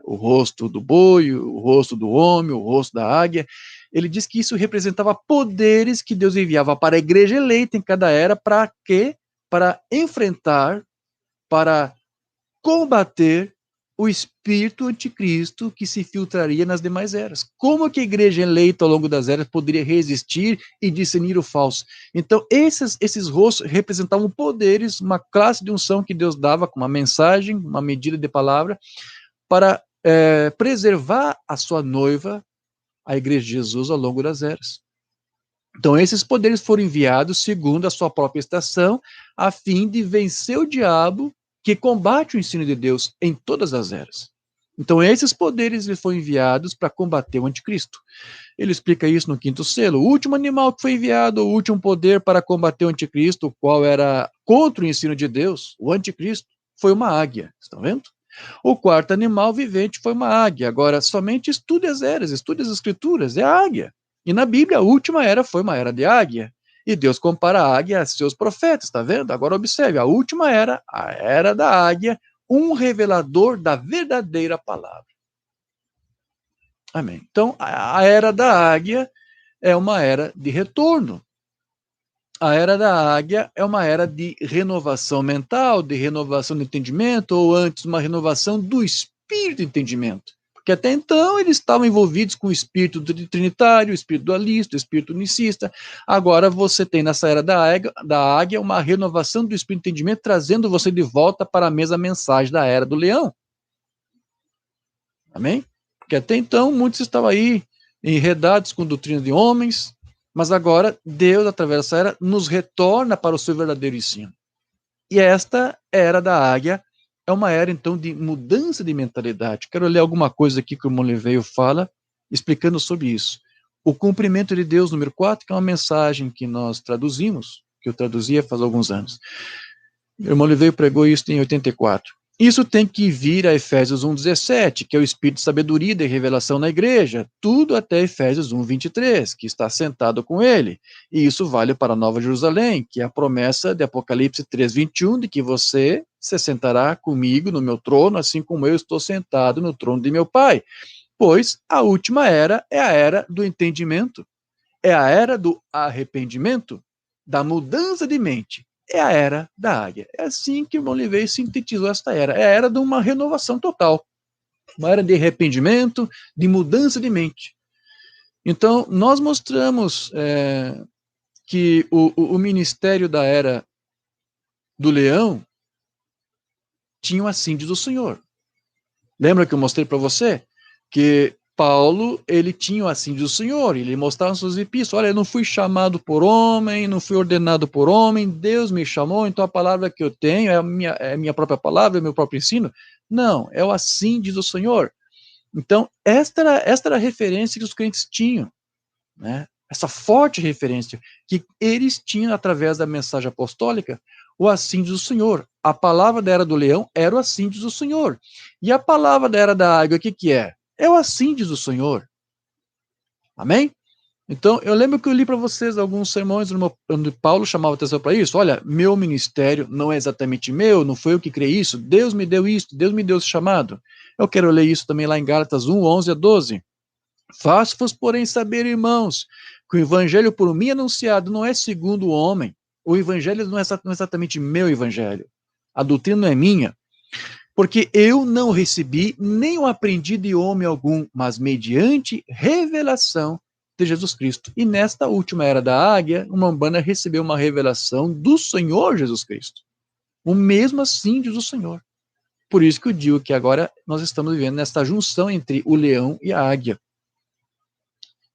o rosto do boi, o rosto do homem, o rosto da águia, ele diz que isso representava poderes que Deus enviava para a igreja eleita em cada era, para quê? Para enfrentar, para combater o espírito anticristo que se filtraria nas demais eras. Como que a igreja eleita ao longo das eras poderia resistir e discernir o falso? Então, esses rostos representavam poderes, uma classe de unção que Deus dava com uma mensagem, uma medida de palavra, para preservar a sua noiva, a igreja de Jesus, ao longo das eras. Então, esses poderes foram enviados segundo a sua própria estação, a fim de vencer o diabo que combate o ensino de Deus em todas as eras. Então, esses poderes foram enviados para combater o anticristo. Ele explica isso no quinto selo. O último animal que foi enviado, o último poder para combater o anticristo, o qual era contra o ensino de Deus, o anticristo, foi uma águia. Estão vendo? O quarto animal vivente foi uma águia. Agora, somente estude as eras, estude as escrituras, é a águia. E na Bíblia, a última era foi uma era de águia. E Deus compara a águia a seus profetas, está vendo? Agora observe, a última era, a era da águia, um revelador da verdadeira palavra. Amém. Então, a era da águia é uma era de retorno. A era da águia é uma era de renovação mental, de renovação do entendimento, ou antes, uma renovação do espírito de entendimento. Porque até então eles estavam envolvidos com o espírito trinitário, o espírito dualista, o espírito unicista. Agora você tem nessa era da águia uma renovação do espírito de entendimento, trazendo você de volta para a mesma mensagem da era do leão. Amém? Porque até então muitos estavam aí enredados com doutrina de homens, mas agora Deus, através dessa era, nos retorna para o seu verdadeiro ensino. E esta era da águia é uma era, então, de mudança de mentalidade. Quero ler alguma coisa aqui que o irmão Liveio fala, explicando sobre isso. O cumprimento de Deus, número 4, que é uma mensagem que nós traduzimos, que eu traduzia faz alguns anos. O irmão Liveio pregou isso em 84. Isso tem que vir a Efésios 1,17, que é o espírito de sabedoria e de revelação na igreja, tudo até Efésios 1,23, que está sentado com ele. E isso vale para a Nova Jerusalém, que é a promessa de Apocalipse 3,21, de que você se sentará comigo no meu trono, assim como eu estou sentado no trono de meu Pai. Pois a última era é a era do entendimento, é a era do arrependimento, da mudança de mente. É a era da águia. É assim que o irmão Liveio sintetizou esta era. É a era de uma renovação total. Uma era de arrependimento, de mudança de mente. Então, nós mostramos que o ministério da era do leão tinha a síntese do Senhor. Lembra que eu mostrei para você? Que Paulo, ele tinha a síntese do Senhor, ele mostrava nas suas epístolas, olha, eu não fui chamado por homem, não fui ordenado por homem, Deus me chamou, então a palavra que eu tenho é a minha própria palavra, é o meu próprio ensino. Não, é o síntese do Senhor. Então, esta era a referência que os crentes tinham, né? Essa forte referência que eles tinham através da mensagem apostólica, o assíntese do Senhor. A palavra da era do leão era o assíntese do Senhor. E a palavra da era da águia, o que é? É o assíntese do Senhor. Amém? Então, eu lembro que eu li para vocês alguns sermões onde Paulo chamava atenção para isso. Olha, meu ministério não é exatamente meu, não foi eu que criei isso, Deus me deu isso, Deus me deu esse chamado. Eu quero ler isso também lá em Gálatas 1, 11 a 12. Faço-vos, porém, saber, irmãos, que o evangelho por mim anunciado não é segundo o homem. O evangelho não é exatamente meu evangelho. A doutrina não é minha. Porque eu não recebi, nem o aprendi de homem algum, mas mediante revelação de Jesus Cristo. E nesta última era da águia, o Umbanda recebeu uma revelação do Senhor Jesus Cristo. O mesmo assim diz o Senhor. Por isso que eu digo que agora nós estamos vivendo nesta junção entre o leão e a águia.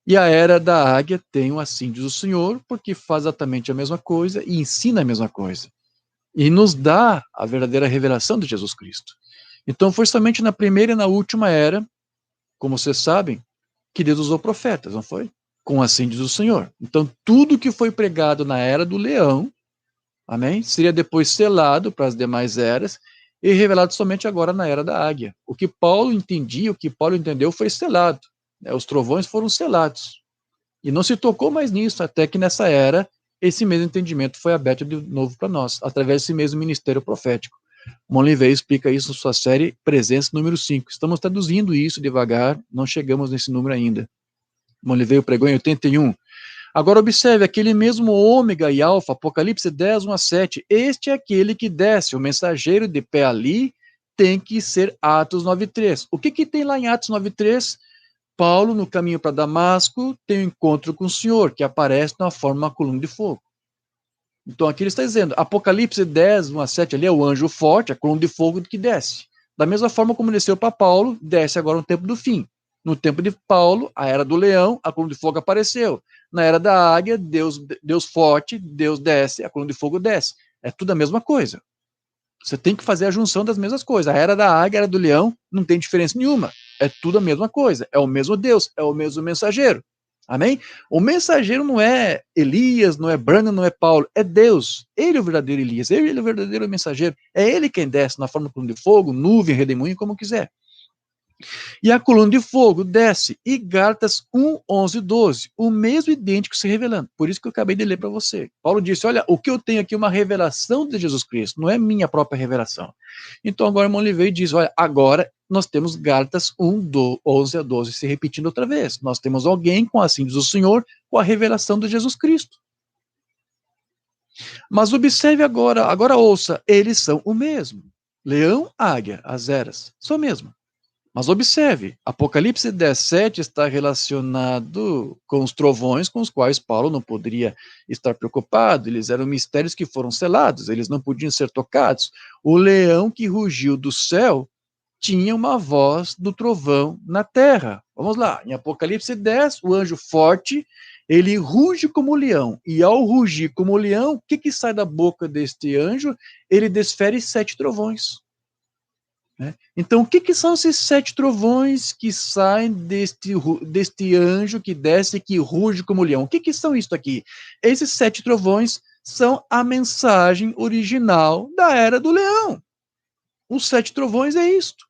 E a era da águia tem o assim diz o Senhor, porque faz exatamente a mesma coisa e ensina a mesma coisa. E nos dá a verdadeira revelação de Jesus Cristo. Então foi somente na primeira e na última era, como vocês sabem, que Deus usou profetas, não foi? Com assim diz o Senhor. Então tudo que foi pregado na era do leão, amém, seria depois selado para as demais eras e revelado somente agora na era da águia. O que Paulo entendia, o que Paulo entendeu foi selado. Né? Os trovões foram selados. E não se tocou mais nisso, até que nessa era, esse mesmo entendimento foi aberto de novo para nós, através desse mesmo ministério profético. Monlevey explica isso na sua série Presença número 5. Estamos traduzindo isso devagar, não chegamos nesse número ainda. Monlevey pregou em 81. Agora observe, aquele mesmo ômega e alfa, Apocalipse 10, 1 a 7, este é aquele que desce, o mensageiro de pé ali tem que ser Atos 9.3. O que tem lá em Atos 9.3? Paulo, no caminho para Damasco, tem um encontro com o Senhor, que aparece na forma de uma coluna de fogo. Então aqui ele está dizendo, Apocalipse 10, 1 a 7, ali é o anjo forte, a coluna de fogo que desce. Da mesma forma como desceu para Paulo, desce agora no tempo do fim. No tempo de Paulo, a era do leão, a coluna de fogo apareceu. Na era da águia, Deus forte, Deus desce, a coluna de fogo desce. É tudo a mesma coisa. Você tem que fazer a junção das mesmas coisas. A era da águia, a era do leão, não tem diferença nenhuma. É tudo a mesma coisa. É o mesmo Deus, é o mesmo mensageiro. Amém? O mensageiro não é Elias, não é Branham, não é Paulo, é Deus. Ele é o verdadeiro Elias, ele é o verdadeiro mensageiro. É ele quem desce na forma de coluna de fogo, nuvem, redemoinho, como quiser. E a coluna de fogo desce. E Gálatas 1, 11, 12. O mesmo idêntico se revelando. Por isso que eu acabei de ler para você. Paulo disse, olha, o que eu tenho aqui é uma revelação de Jesus Cristo, não é minha própria revelação. Então agora o irmão Oliveira diz, olha, agora nós temos Gálatas 1, 11 a 12 se repetindo outra vez. Nós temos alguém com assim diz o Senhor, com a revelação de Jesus Cristo. Mas observe agora ouça, eles são o mesmo. Leão, águia, as eras, são o mesmo. Mas observe, Apocalipse 17 está relacionado com os trovões com os quais Paulo não poderia estar preocupado. Eles eram mistérios que foram selados, eles não podiam ser tocados. O leão que rugiu do céu tinha uma voz do trovão na terra. Vamos lá, em Apocalipse 10, o anjo forte, ele ruge como leão. E ao rugir como leão, o que sai da boca deste anjo? Ele desfere 7 trovões. Então, o que são esses 7 trovões que saem deste anjo que desce e que ruge como leão? O que são isso aqui? Esses 7 trovões são a mensagem original da era do leão. Os 7 trovões é isto.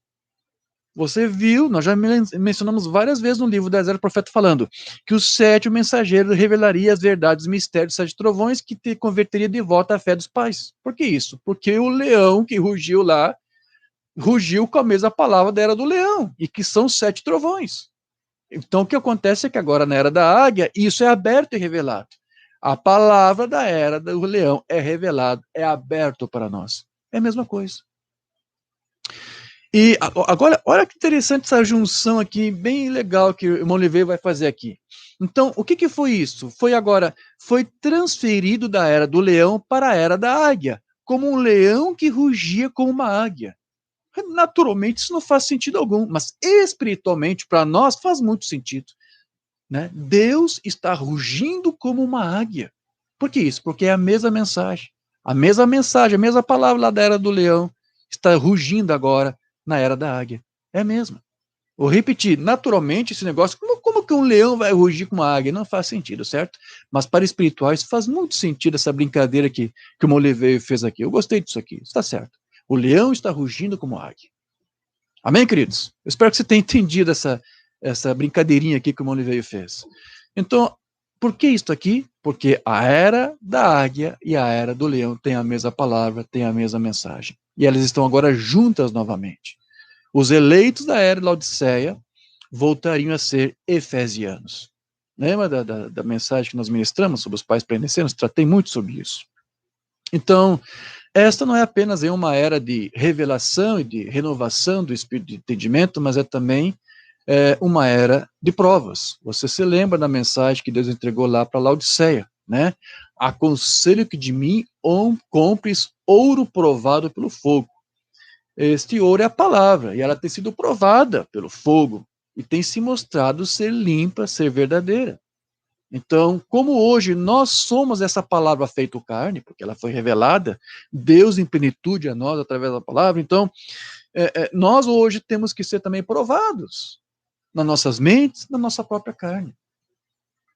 Você viu, nós já mencionamos várias vezes no livro da Zero Profeta falando que o 7º mensageiro revelaria as verdades e mistérios dos 7 trovões que te converteria de volta à fé dos pais. Por que isso? Porque o leão que rugiu lá rugiu com a mesma palavra da era do leão, e que são 7 trovões. Então, o que acontece é que agora, na era da águia, isso é aberto e revelado. A palavra da era do leão é revelado, é aberto para nós. É a mesma coisa. E agora, olha que interessante essa junção aqui, bem legal que o irmão Oliveira vai fazer aqui. Então, o que foi isso? Foi transferido da era do leão para a era da águia, como um leão que rugia como uma águia. Naturalmente, isso não faz sentido algum, mas espiritualmente, para nós, faz muito sentido. Né? Deus está rugindo como uma águia. Por que isso? Porque é a mesma mensagem. A mesma palavra lá da era do leão está rugindo agora na era da águia. É a mesma. Vou repetir, naturalmente, esse negócio, como que um leão vai rugir com uma águia? Não faz sentido, certo? Mas para espirituais faz muito sentido essa brincadeira que o Moleveio fez aqui. Eu gostei disso aqui, está certo. O leão está rugindo como águia. Amém, queridos? Eu espero que você tenha entendido essa brincadeirinha aqui que o Moleveio fez. Então, por que isso aqui? Porque a era da águia e a era do leão têm a mesma palavra, têm a mesma mensagem. E elas estão agora juntas novamente. Os eleitos da era de Laodiceia voltariam a ser efesianos. Lembra da mensagem que nós ministramos sobre os pais pré-nicênicos? Tratei muito sobre isso. Então, esta não é apenas uma era de revelação e de renovação do espírito de entendimento, mas é também uma era de provas. Você se lembra da mensagem que Deus entregou lá para Laodiceia, né? Aconselho que de mim compres ouro provado pelo fogo. Este ouro é a palavra, e ela tem sido provada pelo fogo, e tem se mostrado ser limpa, ser verdadeira. Então, como hoje nós somos essa palavra feita carne, porque ela foi revelada, Deus em plenitude a nós através da palavra, então, nós hoje temos que ser também provados nas nossas mentes, na nossa própria carne.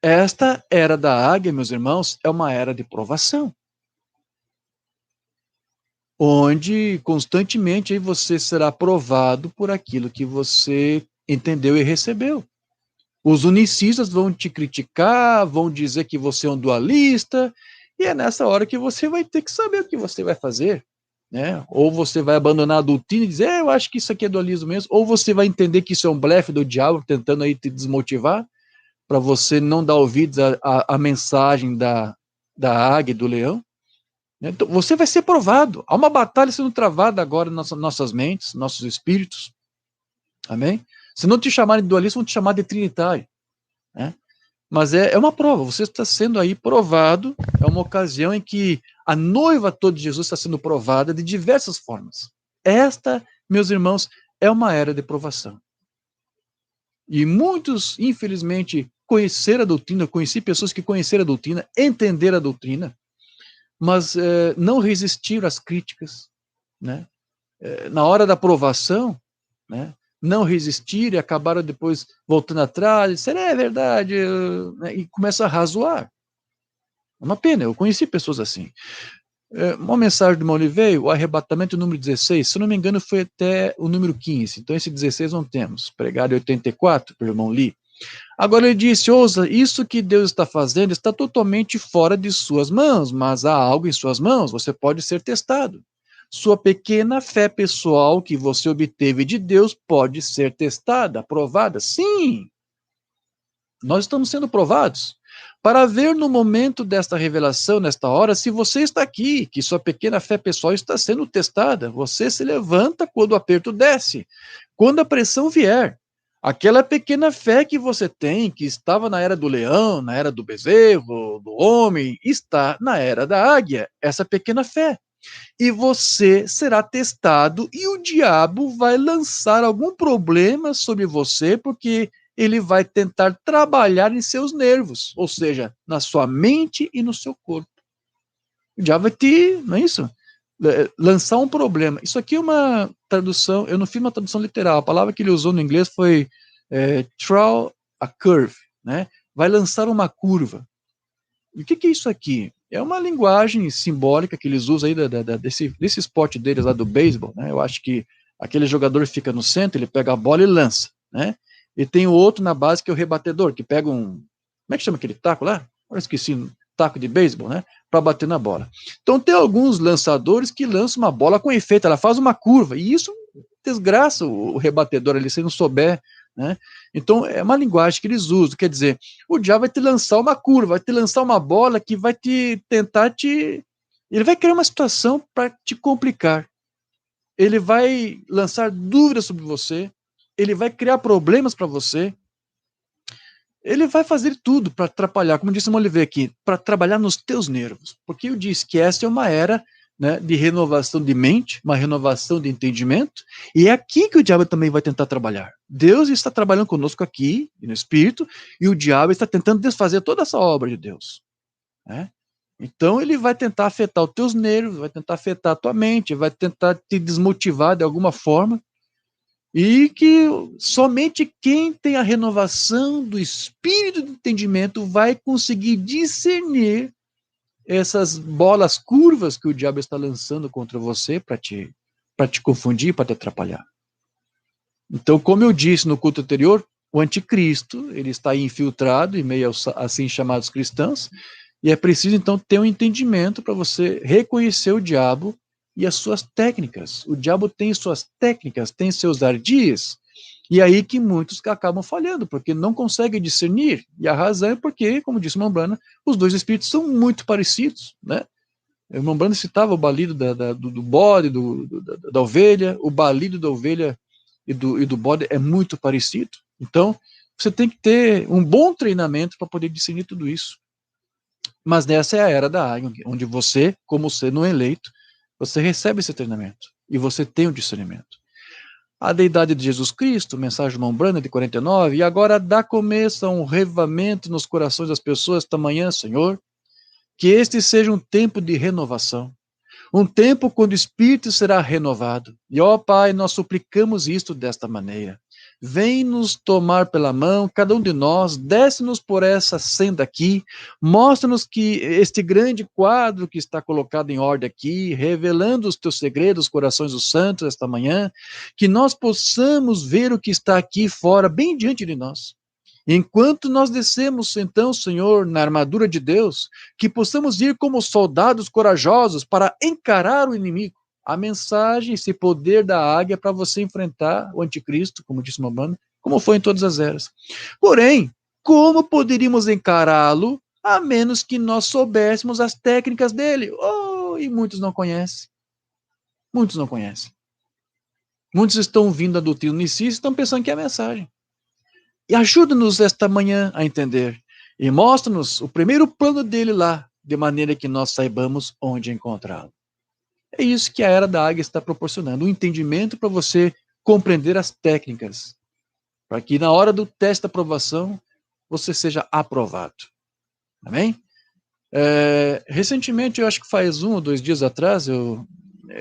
Esta era da águia, meus irmãos, é uma era de provação, onde constantemente aí você será provado por aquilo que você entendeu e recebeu. Os unicistas vão te criticar, vão dizer que você é um dualista, e é nessa hora que você vai ter que saber o que você vai fazer, né? Ou você vai abandonar a doutrina e dizer, eu acho que isso aqui é dualismo mesmo, ou você vai entender que isso é um blefe do diabo tentando aí te desmotivar, para você não dar ouvidos à mensagem da águia e do leão. Né? Então, você vai ser provado. Há uma batalha sendo travada agora nas nossas mentes, nossos espíritos. Amém? Se não te chamarem de dualista, vão te chamar de trinitário. Né? Mas é uma prova, você está sendo aí provado, é uma ocasião em que a noiva toda de Jesus está sendo provada de diversas formas. Esta, meus irmãos, é uma era de provação. E muitos, infelizmente, conheceram a doutrina, conheci pessoas que conheceram a doutrina, entenderam a doutrina, mas não resistiram às críticas, né? Na hora da provação, né? Não resistiram e acabaram depois voltando atrás, disseram, é verdade, né? E começam a razoar. É uma pena, eu conheci pessoas assim. Uma mensagem do irmão veio, o arrebatamento número 16, se não me engano foi até o número 15, então esse 16 não temos, pregado em 84 pelo irmão Lee. Agora ele disse, ouça, isso que Deus está fazendo está totalmente fora de suas mãos, mas há algo em suas mãos, você pode ser testado. Sua pequena fé pessoal que você obteve de Deus pode ser testada, aprovada? Sim, nós estamos sendo provados para ver no momento desta revelação, nesta hora, se você está aqui, que sua pequena fé pessoal está sendo testada. Você se levanta quando o aperto desce, quando a pressão vier. Aquela pequena fé que você tem, que estava na era do leão, na era do bezerro, do homem, está na era da águia, essa pequena fé. E você será testado e o diabo vai lançar algum problema sobre você, porque ele vai tentar trabalhar em seus nervos, ou seja, na sua mente e no seu corpo. O diabo vai te, não é isso? Lançar um problema. Isso aqui é uma tradução, eu não fiz uma tradução literal, a palavra que ele usou no inglês foi throw a curve, né? Vai lançar uma curva. E o que é isso aqui? É uma linguagem simbólica que eles usam aí desse esporte deles lá do beisebol, né? Eu acho que aquele jogador fica no centro, ele pega a bola e lança, né? E tem o outro na base que é o rebatedor, que pega um, como é que chama aquele taco lá? Eu esqueci, taco de beisebol, né? Para bater na bola. Então tem alguns lançadores que lançam uma bola com efeito, ela faz uma curva, e isso desgraça o rebatedor ali, se não souber, né? Então é uma linguagem que eles usam, quer dizer, o diabo vai te lançar uma curva, vai te lançar uma bola que vai te tentar te... Ele vai criar uma situação para te complicar. Ele vai lançar dúvidas sobre você, ele vai criar problemas para você, ele vai fazer tudo para atrapalhar, como disse o Oliveira aqui, para trabalhar nos teus nervos, porque eu disse que essa é uma era, né, de renovação de mente, uma renovação de entendimento, e é aqui que o diabo também vai tentar trabalhar. Deus está trabalhando conosco aqui, no Espírito, e o diabo está tentando desfazer toda essa obra de Deus, né? Então ele vai tentar afetar os teus nervos, vai tentar afetar a tua mente, vai tentar te desmotivar de alguma forma, e que somente quem tem a renovação do espírito de entendimento vai conseguir discernir essas bolas curvas que o diabo está lançando contra você para te confundir, para te atrapalhar. Então, como eu disse no culto anterior, o anticristo, ele está infiltrado em meio aos assim chamados cristãos, e é preciso então ter um entendimento para você reconhecer o diabo e as suas técnicas. O diabo tem suas técnicas, tem seus ardis, e é aí que muitos acabam falhando, porque não conseguem discernir. E a razão é porque, como disse o irmão Brana, os dois espíritos são muito parecidos, né? O irmão Brana citava o balido do bode, da ovelha, o balido da ovelha e do bode é muito parecido, Então, você tem que ter um bom treinamento para poder discernir tudo isso. Mas essa é a era da águia, onde você, como sendo um eleito, você recebe esse treinamento e você tem o discernimento. A deidade de Jesus Cristo, mensagem Mombrana de 49, e agora dá começo a um revivamento nos corações das pessoas esta manhã, Senhor, que este seja um tempo de renovação, um tempo quando o Espírito será renovado. E, ó Pai, nós suplicamos isto desta maneira. Vem nos tomar pela mão, cada um de nós, desce-nos por essa senda aqui, mostra-nos que este grande quadro que está colocado em ordem aqui, revelando os teus segredos, corações dos santos, esta manhã, que nós possamos ver o que está aqui fora, bem diante de nós. Enquanto nós descemos, então, Senhor, na armadura de Deus, que possamos ir como soldados corajosos para encarar o inimigo. A mensagem, esse poder da águia para você enfrentar o anticristo, como disse Mamano, como foi em todas as eras. Porém, como poderíamos encará-lo a menos que nós soubéssemos as técnicas dele? Oh, e muitos não conhecem. Muitos não conhecem. Muitos estão vindo a doutrina unicista e estão pensando que é a mensagem. E ajuda-nos esta manhã a entender. E mostra-nos o primeiro plano dele lá, de maneira que nós saibamos onde encontrá-lo. É isso que a Era da Águia está proporcionando, um entendimento para você compreender as técnicas, para que na hora do teste de aprovação, você seja aprovado. Amém? Recentemente, eu acho que faz 1 ou 2 dias atrás, eu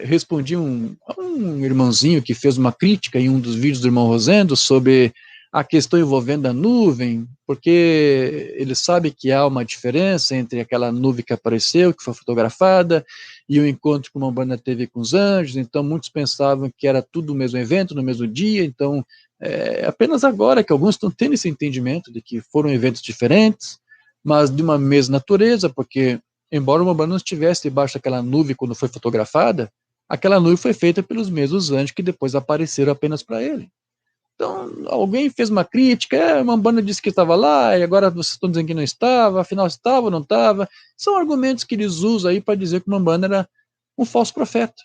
respondi a um irmãozinho que fez uma crítica em um dos vídeos do irmão Rosendo sobre a questão envolvendo a nuvem, porque ele sabe que há uma diferença entre aquela nuvem que apareceu, que foi fotografada, e o encontro que uma banda teve com os anjos, então muitos pensavam que era tudo o mesmo evento, no mesmo dia, então apenas agora que alguns estão tendo esse entendimento de que foram eventos diferentes, mas de uma mesma natureza, porque embora uma banda não estivesse debaixo daquela nuvem quando foi fotografada, aquela nuvem foi feita pelos mesmos anjos que depois apareceram apenas para ele. Então, alguém fez uma crítica, uma banda disse que estava lá, e agora vocês estão dizendo que não estava, afinal estava ou não estava. São argumentos que eles usam aí para dizer que uma banda era um falso profeta.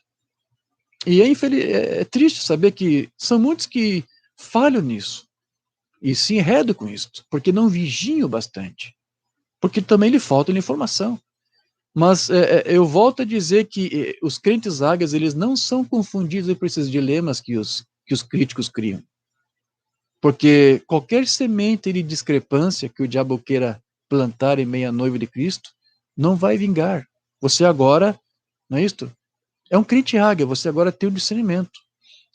E é triste saber que são muitos que falham nisso, e se enredam com isso, porque não vigiam bastante, porque também lhe falta informação. Mas eu volto a dizer que os crentes águias, eles não são confundidos por esses dilemas que os críticos criam. Porque qualquer semente de discrepância que o diabo queira plantar em meio à noiva de Cristo, não vai vingar. Você agora, não é isto? É um crente águia, você agora tem o discernimento.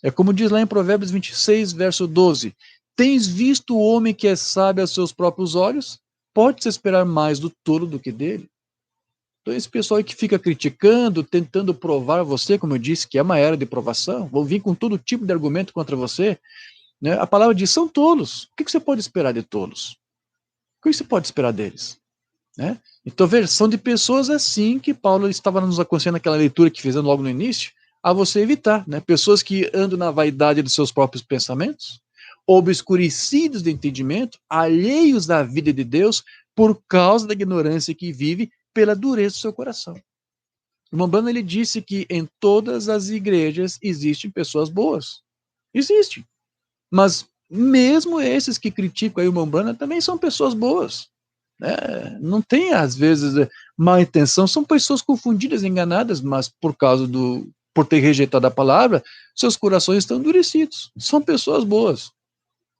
É como diz lá em Provérbios 26, verso 12. Tens visto o homem que é sábio aos seus próprios olhos? Pode-se esperar mais do tolo do que dele. Então esse pessoal aí que fica criticando, tentando provar você, como eu disse, que é uma era de provação, vão vir com todo tipo de argumento contra você, né? A palavra diz, são tolos. O que você pode esperar de tolos? O que você pode esperar deles? Né? Então, veja, são de pessoas assim que Paulo estava nos aconselhando naquela leitura que fizemos logo no início, a você evitar. Né? Pessoas que andam na vaidade dos seus próprios pensamentos, obscurecidos de entendimento, alheios da vida de Deus, por causa da ignorância que vive, pela dureza do seu coração. O Mambana, ele disse que em todas as igrejas existem pessoas boas. Existem. Mas mesmo esses que criticam aí o Umbanda também são pessoas boas. Né? Não tem, às vezes, má intenção, são pessoas confundidas, enganadas, mas por ter rejeitado a palavra, seus corações estão endurecidos. São pessoas boas.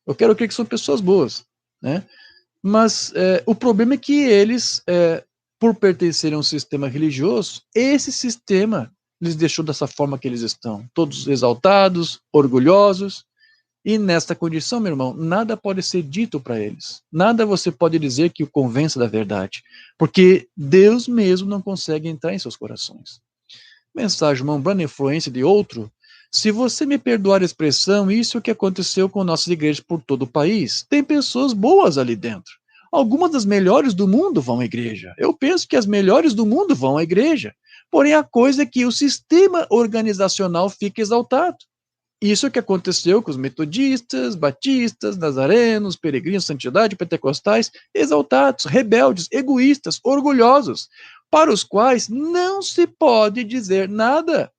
Eu quero crer que são pessoas boas. Né? Mas o problema é que eles, por pertencerem a um sistema religioso, esse sistema lhes deixou dessa forma que eles estão. Todos exaltados, orgulhosos. E nesta condição, meu irmão, nada pode ser dito para eles. Nada você pode dizer que o convença da verdade. Porque Deus mesmo não consegue entrar em seus corações. Mensagem Mombrana, influência de outro. Se você me perdoar a expressão, isso é o que aconteceu com nossas igrejas por todo o país. Tem pessoas boas ali dentro. Algumas das melhores do mundo vão à igreja. Eu penso que as melhores do mundo vão à igreja. Porém, a coisa é que o sistema organizacional fica exaltado. Isso é o que aconteceu com os metodistas, batistas, nazarenos, peregrinos, santidade, pentecostais, exaltados, rebeldes, egoístas, orgulhosos, para os quais não se pode dizer nada.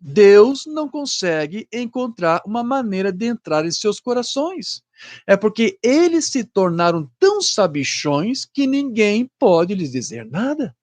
Deus não consegue encontrar uma maneira de entrar em seus corações. É porque eles se tornaram tão sabichões que ninguém pode lhes dizer nada.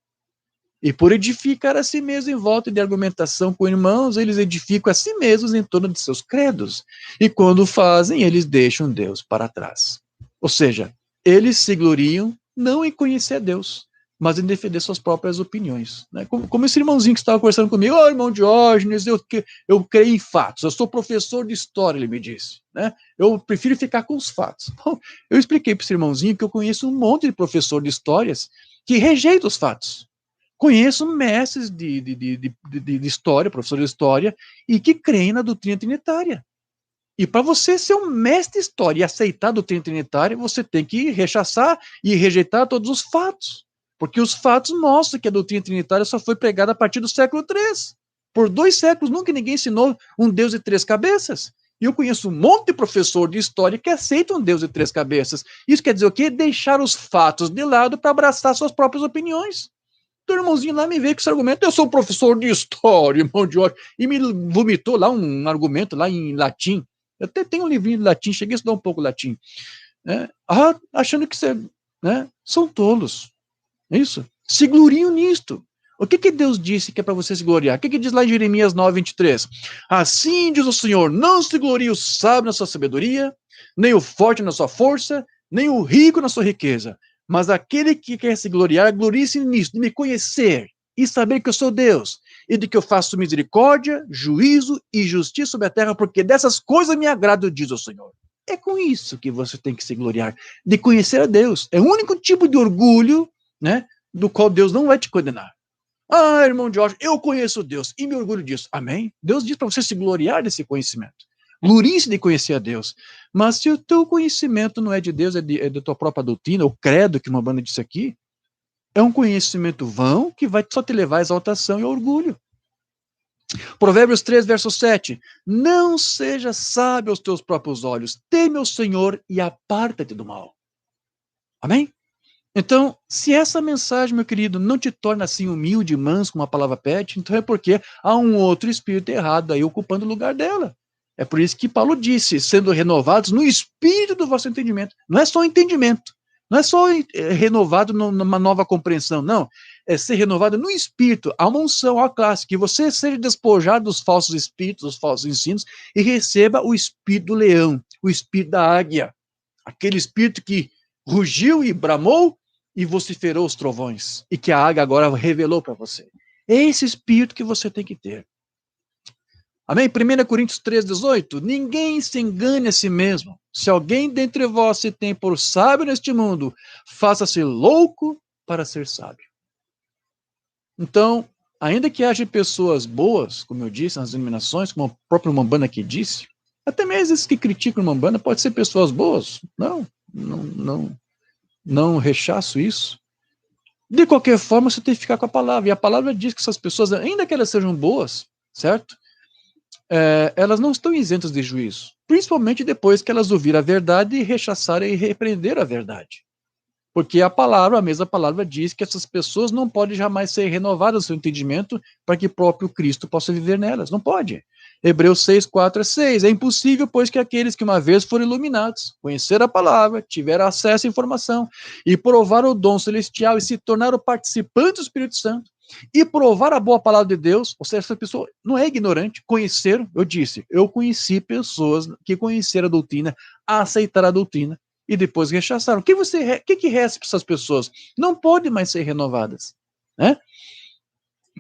E por edificar a si mesmo em volta de argumentação com irmãos, eles edificam a si mesmos em torno de seus credos. E quando fazem, eles deixam Deus para trás. Ou seja, eles se gloriam não em conhecer a Deus, mas em defender suas próprias opiniões. Né? Como esse irmãozinho que estava conversando comigo, irmão Diógenes, eu creio em fatos, eu sou professor de história, ele me disse. Né? Eu prefiro ficar com os fatos. Bom, eu expliquei para esse irmãozinho que eu conheço um monte de professor de histórias que rejeita os fatos. Conheço mestres de história, professores de história, e que creem na doutrina trinitária. E para você ser um mestre de história e aceitar a doutrina trinitária, você tem que rechaçar e rejeitar todos os fatos. Porque os fatos mostram que a doutrina trinitária só foi pregada a partir do século III. Por 2 séculos, nunca ninguém ensinou um Deus de 3 cabeças. E eu conheço um monte de professor de história que aceita um Deus de 3 cabeças. Isso quer dizer o quê? Deixar os fatos de lado para abraçar suas próprias opiniões. Então, o irmãozinho lá me veio com esse argumento, eu sou professor de história, irmão de ódio, e me vomitou lá um argumento lá em latim. Eu até tenho um livrinho de latim, cheguei a estudar um pouco latim. Né? Achando que você, né, são tolos. É isso? Se gloriam nisto. O que Deus disse que é para você se gloriar? O que diz lá em Jeremias 9:23? Assim diz o Senhor, não se glorie o sábio na sua sabedoria, nem o forte na sua força, nem o rico na sua riqueza. Mas aquele que quer se gloriar, glorie-se nisso, de me conhecer e saber que eu sou Deus, e de que eu faço misericórdia, juízo e justiça sobre a terra, porque dessas coisas me agrado, diz o Senhor. É com isso que você tem que se gloriar, de conhecer a Deus. É o único tipo de orgulho, né, do qual Deus não vai te condenar. Irmão Jorge, eu conheço Deus e me orgulho disso. Amém? Deus diz para você se gloriar desse conhecimento. Glorie-se de conhecer a Deus. Mas se o teu conhecimento não é de Deus, é da tua própria doutrina, o credo que uma banda disse aqui, é um conhecimento vão que vai só te levar à exaltação e ao orgulho. Provérbios 3, verso 7. Não seja sábio aos teus próprios olhos, teme o Senhor e aparta-te do mal. Amém? Então, se essa mensagem, meu querido, não te torna assim humilde e manso, como a palavra pede, então é porque há um outro espírito errado aí ocupando o lugar dela. É por isso que Paulo disse, sendo renovados no espírito do vosso entendimento. Não é só entendimento, não é só renovado numa nova compreensão, não. É ser renovado no espírito. Há uma unção, a classe, que você seja despojado dos falsos espíritos, dos falsos ensinos, e receba o espírito do leão, o espírito da águia. Aquele espírito que rugiu e bramou e vociferou os trovões, e que a águia agora revelou para você. É esse espírito que você tem que ter. Amém? 1 Coríntios 3,18. Ninguém se engane a si mesmo. Se alguém dentre vós se tem por sábio neste mundo, faça-se louco para ser sábio. Então, ainda que haja pessoas boas, como eu disse nas denominações, como o próprio Mambana aqui disse, até mesmo esses que criticam o Mambana podem ser pessoas boas. Não rechaço isso. De qualquer forma, você tem que ficar com a palavra. E a palavra diz que essas pessoas, ainda que elas sejam boas, certo? Elas não estão isentas de juízo. Principalmente depois que elas ouviram a verdade e rechaçaram e repreenderam a verdade. Porque a mesma palavra diz que essas pessoas não podem jamais ser renovadas no seu entendimento para que o próprio Cristo possa viver nelas. Não pode. Hebreus 6, 4 a 6. É impossível, pois que aqueles que uma vez foram iluminados, conheceram a palavra, tiveram acesso à informação e provaram o dom celestial e se tornaram participantes do Espírito Santo e provaram a boa palavra de Deus, ou seja, essa pessoa não é ignorante, conheceram, eu conheci pessoas que conheceram a doutrina, aceitaram a doutrina e depois rechaçaram. O que resta para essas pessoas? Não podem mais ser renovadas, né?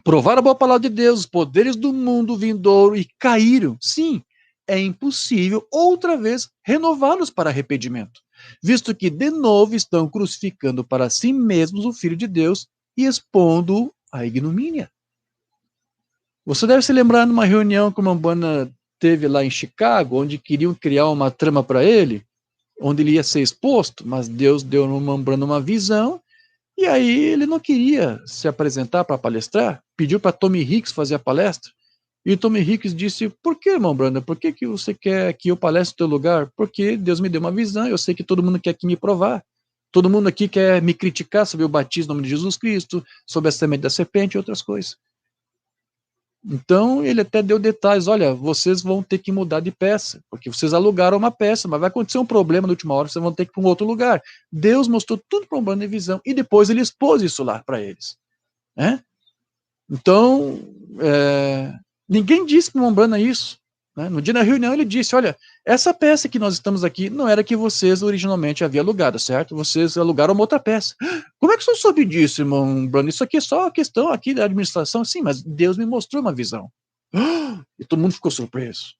Provaram a boa palavra de Deus, os poderes do mundo vindouro e caíram. Sim, é impossível outra vez renová-los para arrependimento, visto que de novo estão crucificando para si mesmos o Filho de Deus e expondo-o à ignomínia. Você deve se lembrar numa reunião que o Mambana teve lá em Chicago, onde queriam criar uma trama para ele, onde ele ia ser exposto, mas Deus deu no Mambana uma visão. E aí ele não queria se apresentar para palestrar, pediu para Tommy Hicks fazer a palestra, e o Tommy Hicks disse, por que, irmão Brandon, por que você quer que eu palestre no teu lugar? Porque Deus me deu uma visão, eu sei que todo mundo quer aqui me provar, todo mundo aqui quer me criticar sobre o batismo no nome de Jesus Cristo, sobre a semente da serpente e outras coisas. Então, ele até deu detalhes, olha, vocês vão ter que mudar de peça, porque vocês alugaram uma peça, mas vai acontecer um problema na última hora, vocês vão ter que ir para um outro lugar. Deus mostrou tudo para um plano de visão, e depois ele expôs isso lá para eles. Né? Então, ninguém disse para o Mombrana isso. Né? No dia da reunião ele disse, olha, essa peça que nós estamos aqui não era que vocês originalmente haviam alugado, certo? Vocês alugaram uma outra peça. Como é que o senhor soube disso, irmão Bruno? Isso aqui é só uma questão aqui da administração. Sim, mas Deus me mostrou uma visão. E todo mundo ficou surpreso.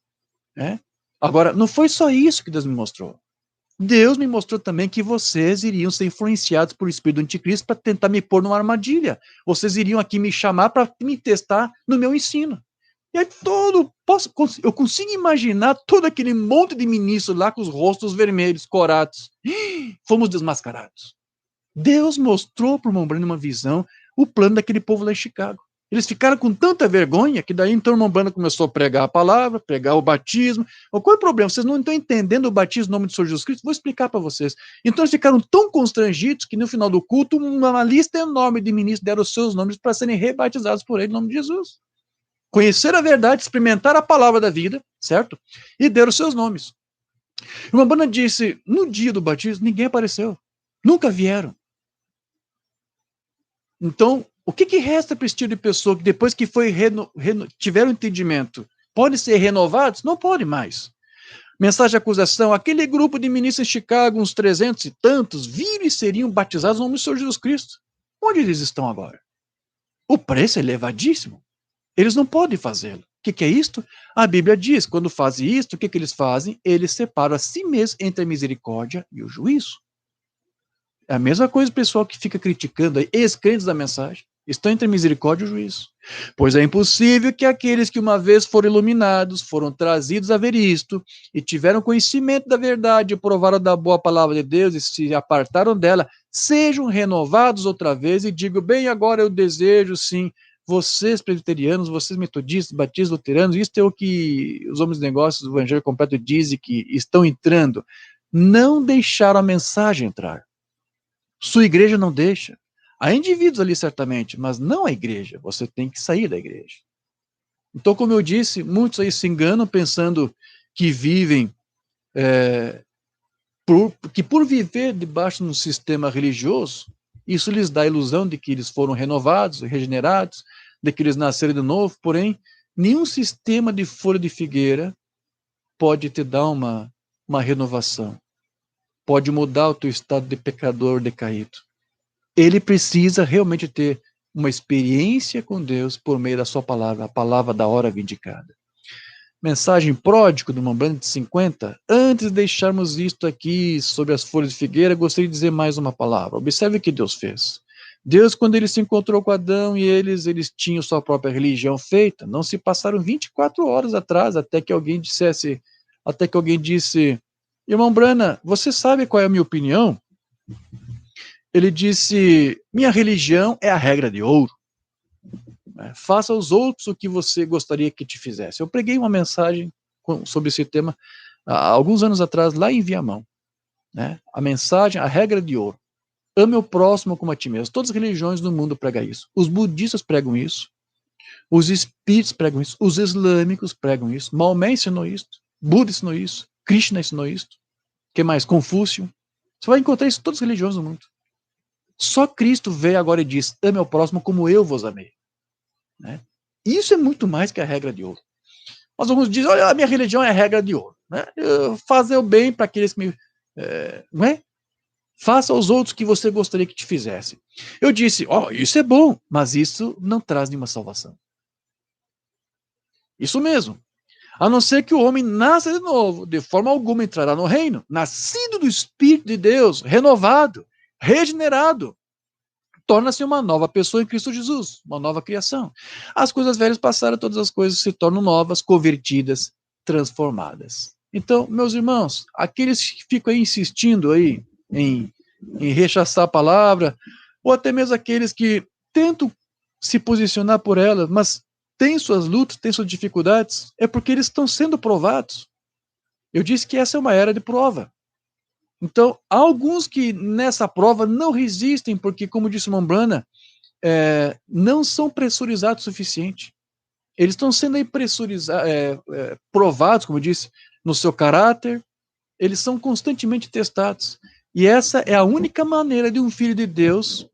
Né? Agora, não foi só isso que Deus me mostrou. Deus me mostrou também que vocês iriam ser influenciados por espírito do anticristo para tentar me pôr numa armadilha. Vocês iriam aqui me chamar para me testar no meu ensino. E aí eu consigo imaginar todo aquele monte de ministros lá com os rostos vermelhos, corados. Fomos desmascarados. Deus mostrou para o Mombrana uma visão, o plano daquele povo lá em Chicago. Eles ficaram com tanta vergonha que daí então o Mombrana começou a pregar a palavra, pregar o batismo. Qual é o problema? Vocês não estão entendendo o batismo no nome do Senhor Jesus Cristo? Vou explicar para vocês. Então eles ficaram tão constrangidos que no final do culto uma lista enorme de ministros deram os seus nomes para serem rebatizados por ele no nome de Jesus. Conhecer a verdade, experimentar a palavra da vida, certo? E deram os seus nomes. E o Mombrana disse, no dia do batismo, ninguém apareceu. Nunca vieram. Então, o que resta para esse tipo de pessoa que depois que tiveram entendimento, pode ser renovados? Não pode mais. Mensagem de acusação, aquele grupo de ministros em Chicago, uns 300 e tantos, viram e seriam batizados no nome do Senhor Jesus Cristo. Onde eles estão agora? O preço é elevadíssimo. Eles não podem fazê-lo. O que é isto? A Bíblia diz, quando fazem isto, o que eles fazem? Eles separam a si mesmos entre a misericórdia e o juízo. É a mesma coisa o pessoal que fica criticando, ex-crentes da mensagem, estão entre a misericórdia e o juízo. Pois é impossível que aqueles que uma vez foram iluminados, foram trazidos a ver isto, e tiveram conhecimento da verdade, provaram da boa palavra de Deus e se apartaram dela, sejam renovados outra vez e digam, bem, agora eu desejo, sim, vocês presbiterianos, vocês metodistas, batistas, luteranos, isso é o que os homens de negócios do Evangelho Completo dizem que estão entrando. Não deixaram a mensagem entrar. Sua igreja não deixa. Há indivíduos ali certamente, mas não a igreja. Você tem que sair da igreja. Então, como eu disse, muitos aí se enganam pensando que vivem, por viver debaixo de um sistema religioso, isso lhes dá a ilusão de que eles foram renovados, regenerados, de que eles nasceram de novo, porém, nenhum sistema de folha de figueira pode te dar uma renovação. Pode mudar o teu estado de pecador decaído. Ele precisa realmente ter uma experiência com Deus por meio da sua palavra, a palavra da hora vindicada. Mensagem pródigo do Mombrana de 50. Antes de deixarmos isto aqui sobre as folhas de figueira, gostaria de dizer mais uma palavra. Observe o que Deus fez. Deus, quando ele se encontrou com Adão e eles tinham sua própria religião feita, não se passaram 24 horas atrás até que alguém disse, irmão Brana, você sabe qual é a minha opinião? Ele disse, minha religião é a regra de ouro. Faça aos outros o que você gostaria que te fizesse. Eu preguei uma mensagem sobre esse tema há alguns anos atrás, lá em Viamão. Né? A mensagem, a regra de ouro. Ame o próximo como a ti mesmo. Todas as religiões do mundo pregam isso. Os budistas pregam isso. Os espíritos pregam isso. Os islâmicos pregam isso. Maomé ensinou isso. Buda ensinou isso. Krishna ensinou isso. Que mais? Confúcio. Você vai encontrar isso em todas as religiões do mundo. Só Cristo veio agora e diz, ame ao próximo como eu vos amei. Né? Isso é muito mais que a regra de ouro. Mas alguns dizem, olha, a minha religião é a regra de ouro. Né? Fazer o bem para aqueles que me... não é? Faça aos outros o que você gostaria que te fizesse. Eu disse, isso é bom, mas isso não traz nenhuma salvação. Isso mesmo. A não ser que o homem nasça de novo, de forma alguma entrará no reino. Nascido do Espírito de Deus, renovado, regenerado, torna-se uma nova pessoa em Cristo Jesus, uma nova criação. As coisas velhas passaram, todas as coisas se tornam novas, convertidas, transformadas. Então, meus irmãos, aqueles que ficam aí insistindo aí em rechaçar a palavra, ou até mesmo aqueles que tentam se posicionar por ela, mas têm suas lutas, têm suas dificuldades, é porque eles estão sendo provados. Eu disse que essa é uma era de prova. Então, há alguns que nessa prova não resistem, porque, como disse Mombrana, não são pressurizados o suficiente. Eles estão sendo aí provados, como eu disse, no seu caráter. Eles são constantemente testados. E essa é a única maneira de um filho de Deus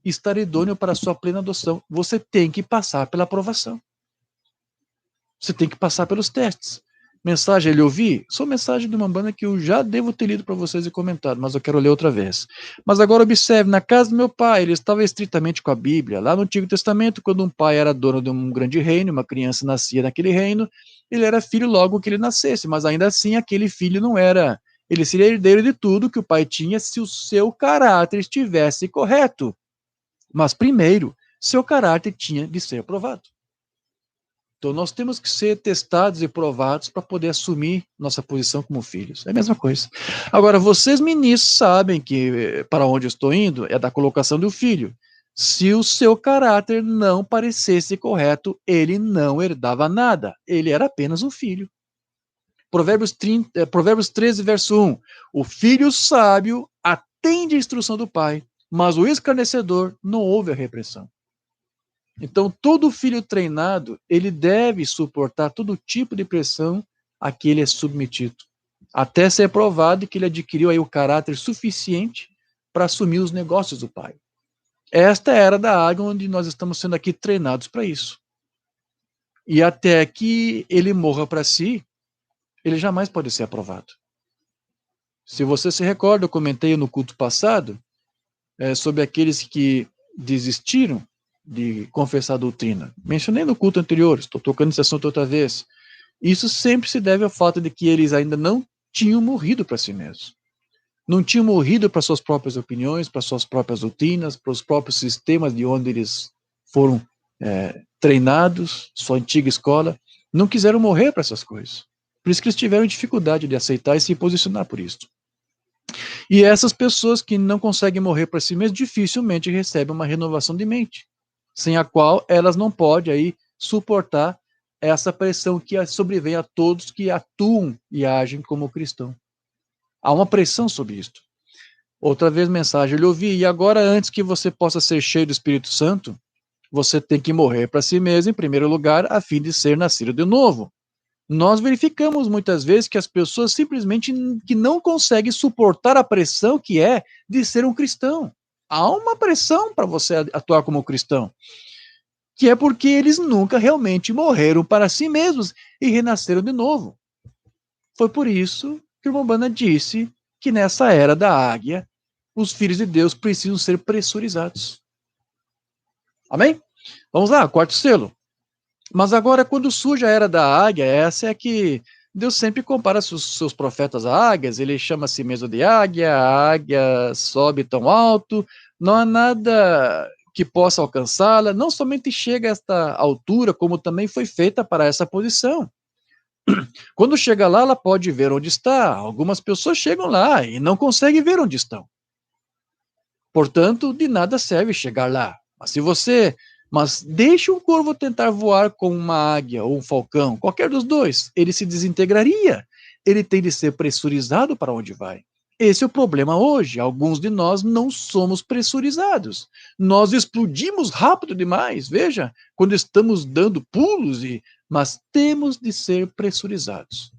estar idôneo para a sua plena adoção. Você tem que passar pela aprovação. Você tem que passar pelos testes. Mensagem ele ouvi? Sou mensagem de uma banda que eu já devo ter lido para vocês e comentado, mas eu quero ler outra vez. Mas agora observe, na casa do meu pai, ele estava estritamente com a Bíblia. Lá no Antigo Testamento, quando um pai era dono de um grande reino, uma criança nascia naquele reino, ele era filho logo que ele nascesse, mas ainda assim aquele filho não era, ele seria herdeiro de tudo que o pai tinha se o seu caráter estivesse correto. Mas primeiro, seu caráter tinha de ser aprovado. Então, nós temos que ser testados e provados para poder assumir nossa posição como filhos. É a mesma coisa. Agora, vocês ministros sabem que para onde eu estou indo é da colocação do filho. Se o seu caráter não parecesse correto, ele não herdava nada. Ele era apenas um filho. Provérbios 13, verso 1. O filho sábio atende a instrução do pai, mas o escarnecedor não ouve a repreensão. Então, todo filho treinado, ele deve suportar todo tipo de pressão a que ele é submetido, até ser provado que ele adquiriu aí o caráter suficiente para assumir os negócios do pai. Esta é a era da águia onde nós estamos sendo aqui treinados para isso. E até que ele morra para si, ele jamais pode ser aprovado. Se você se recorda, eu comentei no culto passado sobre aqueles que desistiram de confessar a doutrina. Mencionei no culto anterior, estou tocando esse assunto outra vez. Isso sempre se deve ao fato de que eles ainda não tinham morrido para si mesmos. Não tinham morrido para suas próprias opiniões, para suas próprias doutrinas, para os próprios sistemas de onde eles foram treinados, sua antiga escola. Não quiseram morrer para essas coisas. Por isso que eles tiveram dificuldade de aceitar e se posicionar por isso. E essas pessoas que não conseguem morrer para si mesmas dificilmente recebem uma renovação de mente, sem a qual elas não podem aí suportar essa pressão que sobrevém a todos que atuam e agem como cristão. Há uma pressão sobre isto. Outra vez mensagem eu lhe ouvi, e agora antes que você possa ser cheio do Espírito Santo, você tem que morrer para si mesmo em primeiro lugar, a fim de ser nascido de novo. Nós verificamos muitas vezes que as pessoas simplesmente que não conseguem suportar a pressão que é de ser um cristão. Há uma pressão para você atuar como cristão, que é porque eles nunca realmente morreram para si mesmos e renasceram de novo. Foi por isso que o irmão Bana disse que nessa era da águia, os filhos de Deus precisam ser pressurizados. Amém? Vamos lá, quarto selo. Mas agora, quando surge a era da águia, essa é que Deus sempre compara seus profetas a águias, ele chama a si mesmo de águia, a águia sobe tão alto, não há nada que possa alcançá-la, não somente chega a esta altura, como também foi feita para essa posição. Quando chega lá, ela pode ver onde está. Algumas pessoas chegam lá e não conseguem ver onde estão. Portanto, de nada serve chegar lá. Mas deixe um corvo tentar voar com uma águia ou um falcão, qualquer dos dois, ele se desintegraria. Ele tem de ser pressurizado para onde vai. Esse é o problema hoje. Alguns de nós não somos pressurizados. Nós explodimos rápido demais, veja, quando estamos dando pulos, mas temos de ser pressurizados.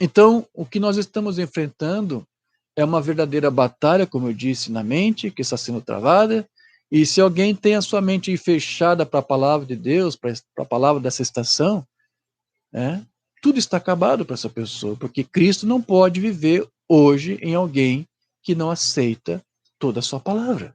Então, o que nós estamos enfrentando é uma verdadeira batalha, como eu disse, na mente, que está sendo travada. E se alguém tem a sua mente fechada para a palavra de Deus, para a palavra dessa estação, tudo está acabado para essa pessoa, porque Cristo não pode viver hoje em alguém que não aceita toda a sua palavra.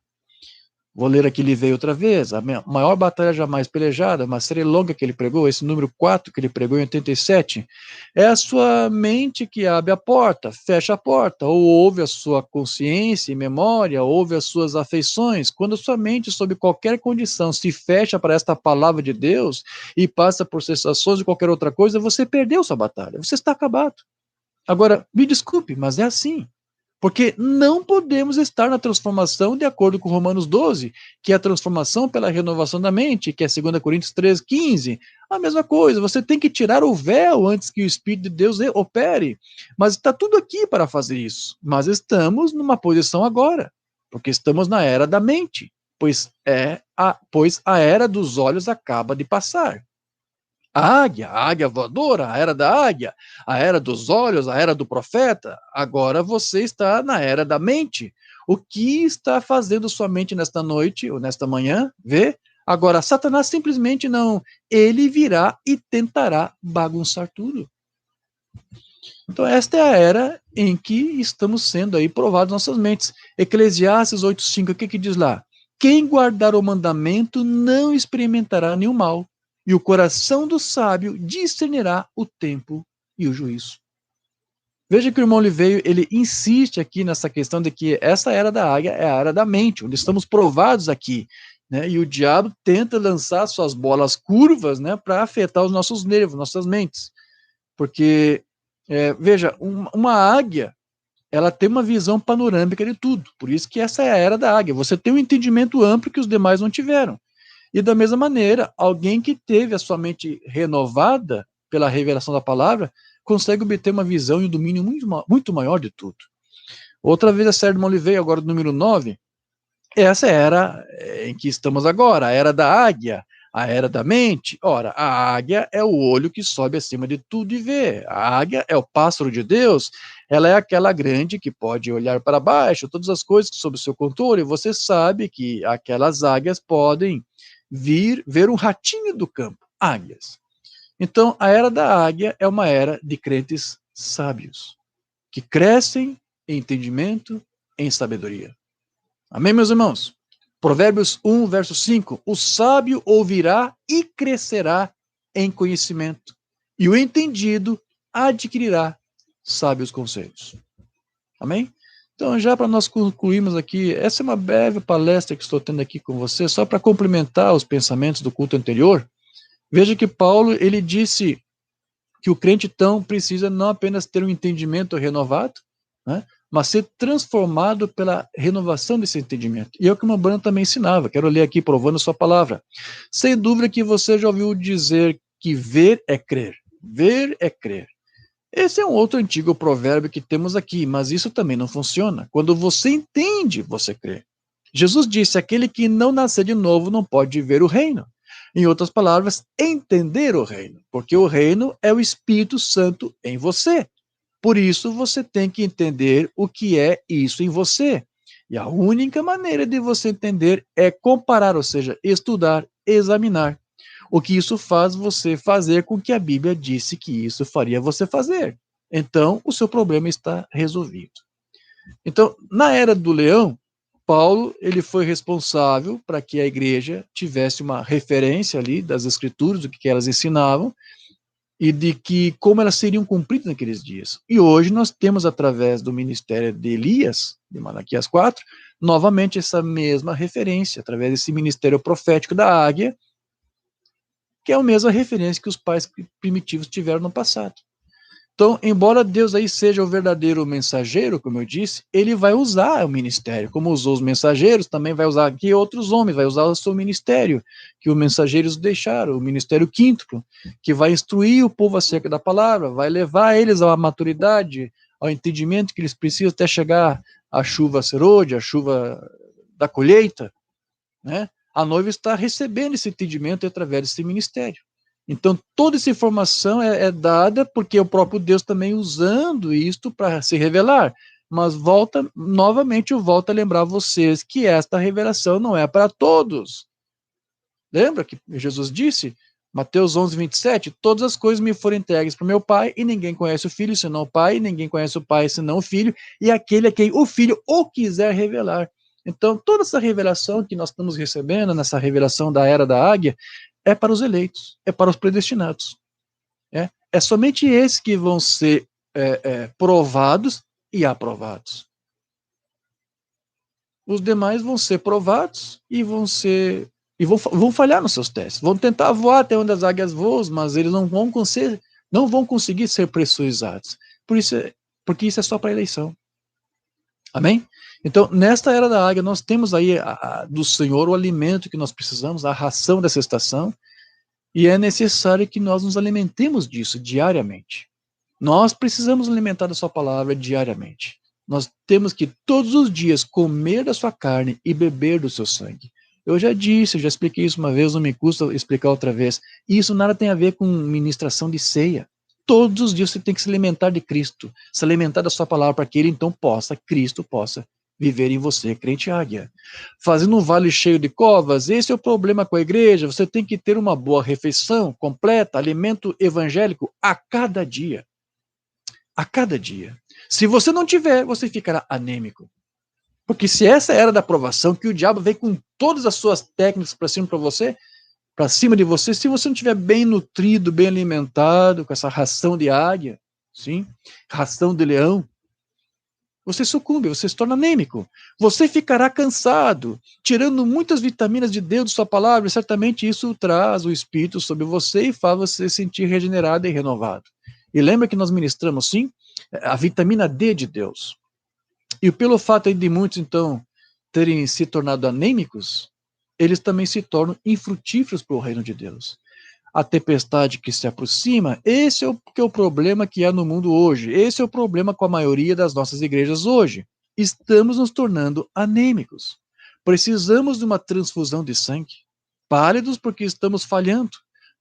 Vou ler aqui, ele veio outra vez, a maior batalha jamais pelejada, uma série longa que ele pregou, esse número 4 que ele pregou em 87, é a sua mente que abre a porta, fecha a porta, ou ouve a sua consciência e memória, ouve as suas afeições. Quando a sua mente, sob qualquer condição, se fecha para esta palavra de Deus e passa por sensações de qualquer outra coisa, você perdeu sua batalha, você está acabado. Agora, me desculpe, mas é assim. Porque não podemos estar na transformação de acordo com Romanos 12, que é a transformação pela renovação da mente, que é 2 Coríntios 13:15. A mesma coisa, você tem que tirar o véu antes que o Espírito de Deus opere. Mas está tudo aqui para fazer isso. Mas estamos numa posição agora, porque estamos na era da mente, pois a era dos olhos acaba de passar. A águia voadora, a era da águia, a era dos olhos, a era do profeta. Agora você está na era da mente. O que está fazendo sua mente nesta noite ou nesta manhã? Vê? Agora, Satanás simplesmente não. Ele virá e tentará bagunçar tudo. Então, esta é a era em que estamos sendo aí provados nossas mentes. Eclesiastes 8:5, o que diz lá? Quem guardar o mandamento não experimentará nenhum mal, e o coração do sábio discernirá o tempo e o juízo. Veja que o irmão Oliveira, ele insiste aqui nessa questão de que essa era da águia é a era da mente, onde estamos provados aqui, né? E o diabo tenta lançar suas bolas curvas, né, para afetar os nossos nervos, nossas mentes. Porque, veja, uma águia, ela tem uma visão panorâmica de tudo. Por isso que essa é a era da águia. Você tem um entendimento amplo que os demais não tiveram. E da mesma maneira, alguém que teve a sua mente renovada pela revelação da palavra, consegue obter uma visão e um domínio muito maior de tudo. Outra vez a série de Oliveira, agora do número 9, essa era em que estamos agora, a era da águia, a era da mente. Ora, a águia é o olho que sobe acima de tudo e vê. A águia é o pássaro de Deus, ela é aquela grande que pode olhar para baixo, todas as coisas sob o seu controle. Você sabe que aquelas águias podem ver um ratinho do campo, águias. Então, a era da águia é uma era de crentes sábios, que crescem em entendimento, em sabedoria. Amém, meus irmãos? Provérbios 1, verso 5. O sábio ouvirá e crescerá em conhecimento, e o entendido adquirirá sábios conselhos. Amém? Então, já para nós concluirmos aqui, essa é uma breve palestra que estou tendo aqui com você, só para complementar os pensamentos do culto anterior. Veja que Paulo, ele disse que o crente, então, precisa não apenas ter um entendimento renovado, né, mas ser transformado pela renovação desse entendimento. E é o que o Mambana também ensinava. Quero ler aqui, provando a sua palavra. Sem dúvida que você já ouviu dizer que ver é crer. Ver é crer. Esse é um outro antigo provérbio que temos aqui, mas isso também não funciona. Quando você entende, você crê. Jesus disse, aquele que não nascer de novo não pode ver o reino. Em outras palavras, entender o reino, porque o reino é o Espírito Santo em você. Por isso, você tem que entender o que é isso em você. E a única maneira de você entender é comparar, ou seja, estudar, examinar. O que isso faz você fazer com que a Bíblia disse que isso faria você fazer. Então, o seu problema está resolvido. Então, na era do leão, Paulo, ele foi responsável para que a igreja tivesse uma referência ali das escrituras, do que elas ensinavam, e de que como elas seriam cumpridas naqueles dias. E hoje nós temos, através do ministério de Elias, de Malaquias 4, novamente essa mesma referência, através desse ministério profético da águia, que é a mesma referência que os pais primitivos tiveram no passado. Então, embora Deus aí seja o verdadeiro mensageiro, como eu disse, ele vai usar o ministério, como usou os mensageiros, também vai usar aqui outros homens, vai usar o seu ministério, que os mensageiros deixaram, o ministério quíntuplo, que vai instruir o povo acerca da palavra, vai levar eles à maturidade, ao entendimento que eles precisam até chegar à chuva serôdia, à chuva da colheita, né? A noiva está recebendo esse entendimento através desse ministério. Então, toda essa informação é dada porque o próprio Deus também usando isto para se revelar. Mas novamente eu volto a lembrar vocês que esta revelação não é para todos. Lembra que Jesus disse, Mateus 11, 27, todas as coisas me foram entregues para o meu Pai, e ninguém conhece o Filho senão o Pai, e ninguém conhece o Pai senão o Filho, e aquele a quem o Filho o quiser revelar. Então, toda essa revelação que nós estamos recebendo, nessa revelação da era da águia, é para os eleitos, é para os predestinados. É somente esses que vão ser provados e aprovados. Os demais vão ser provados e vão falhar nos seus testes. Vão tentar voar até onde as águias voam, mas eles não vão conseguir ser pressurizados. Porque isso é só para a eleição. Amém? Então, nesta era da águia, nós temos aí do Senhor o alimento que nós precisamos, a ração dessa estação, e é necessário que nós nos alimentemos disso diariamente. Nós precisamos alimentar da sua palavra diariamente. Nós temos que todos os dias comer da sua carne e beber do seu sangue. Eu já disse, eu já expliquei isso uma vez, não me custa explicar outra vez. Isso nada tem a ver com ministração de ceia. Todos os dias você tem que se alimentar de Cristo, se alimentar da sua palavra, para que ele então Cristo possa viver em você, crente águia. Fazendo um vale cheio de covas, esse é o problema com a igreja, você tem que ter uma boa refeição completa, alimento evangélico a cada dia. A cada dia. Se você não tiver, você ficará anêmico. Porque se essa era da aprovação, que o diabo vem com todas as suas técnicas para cima de você, se você não estiver bem nutrido, bem alimentado, com essa ração de águia, sim, ração de leão, você sucumbe, você se torna anêmico. Você ficará cansado, tirando muitas vitaminas de Deus, de sua palavra, e certamente isso traz o Espírito sobre você e faz você se sentir regenerado e renovado. E lembra que nós ministramos, sim, a vitamina D de Deus. E pelo fato de muitos, então, terem se tornado anêmicos, eles também se tornam infrutíferos para o reino de Deus. A tempestade que se aproxima, esse é o problema que há no mundo hoje. Esse é o problema com a maioria das nossas igrejas hoje. Estamos nos tornando anêmicos. Precisamos de uma transfusão de sangue. Pálidos porque estamos falhando.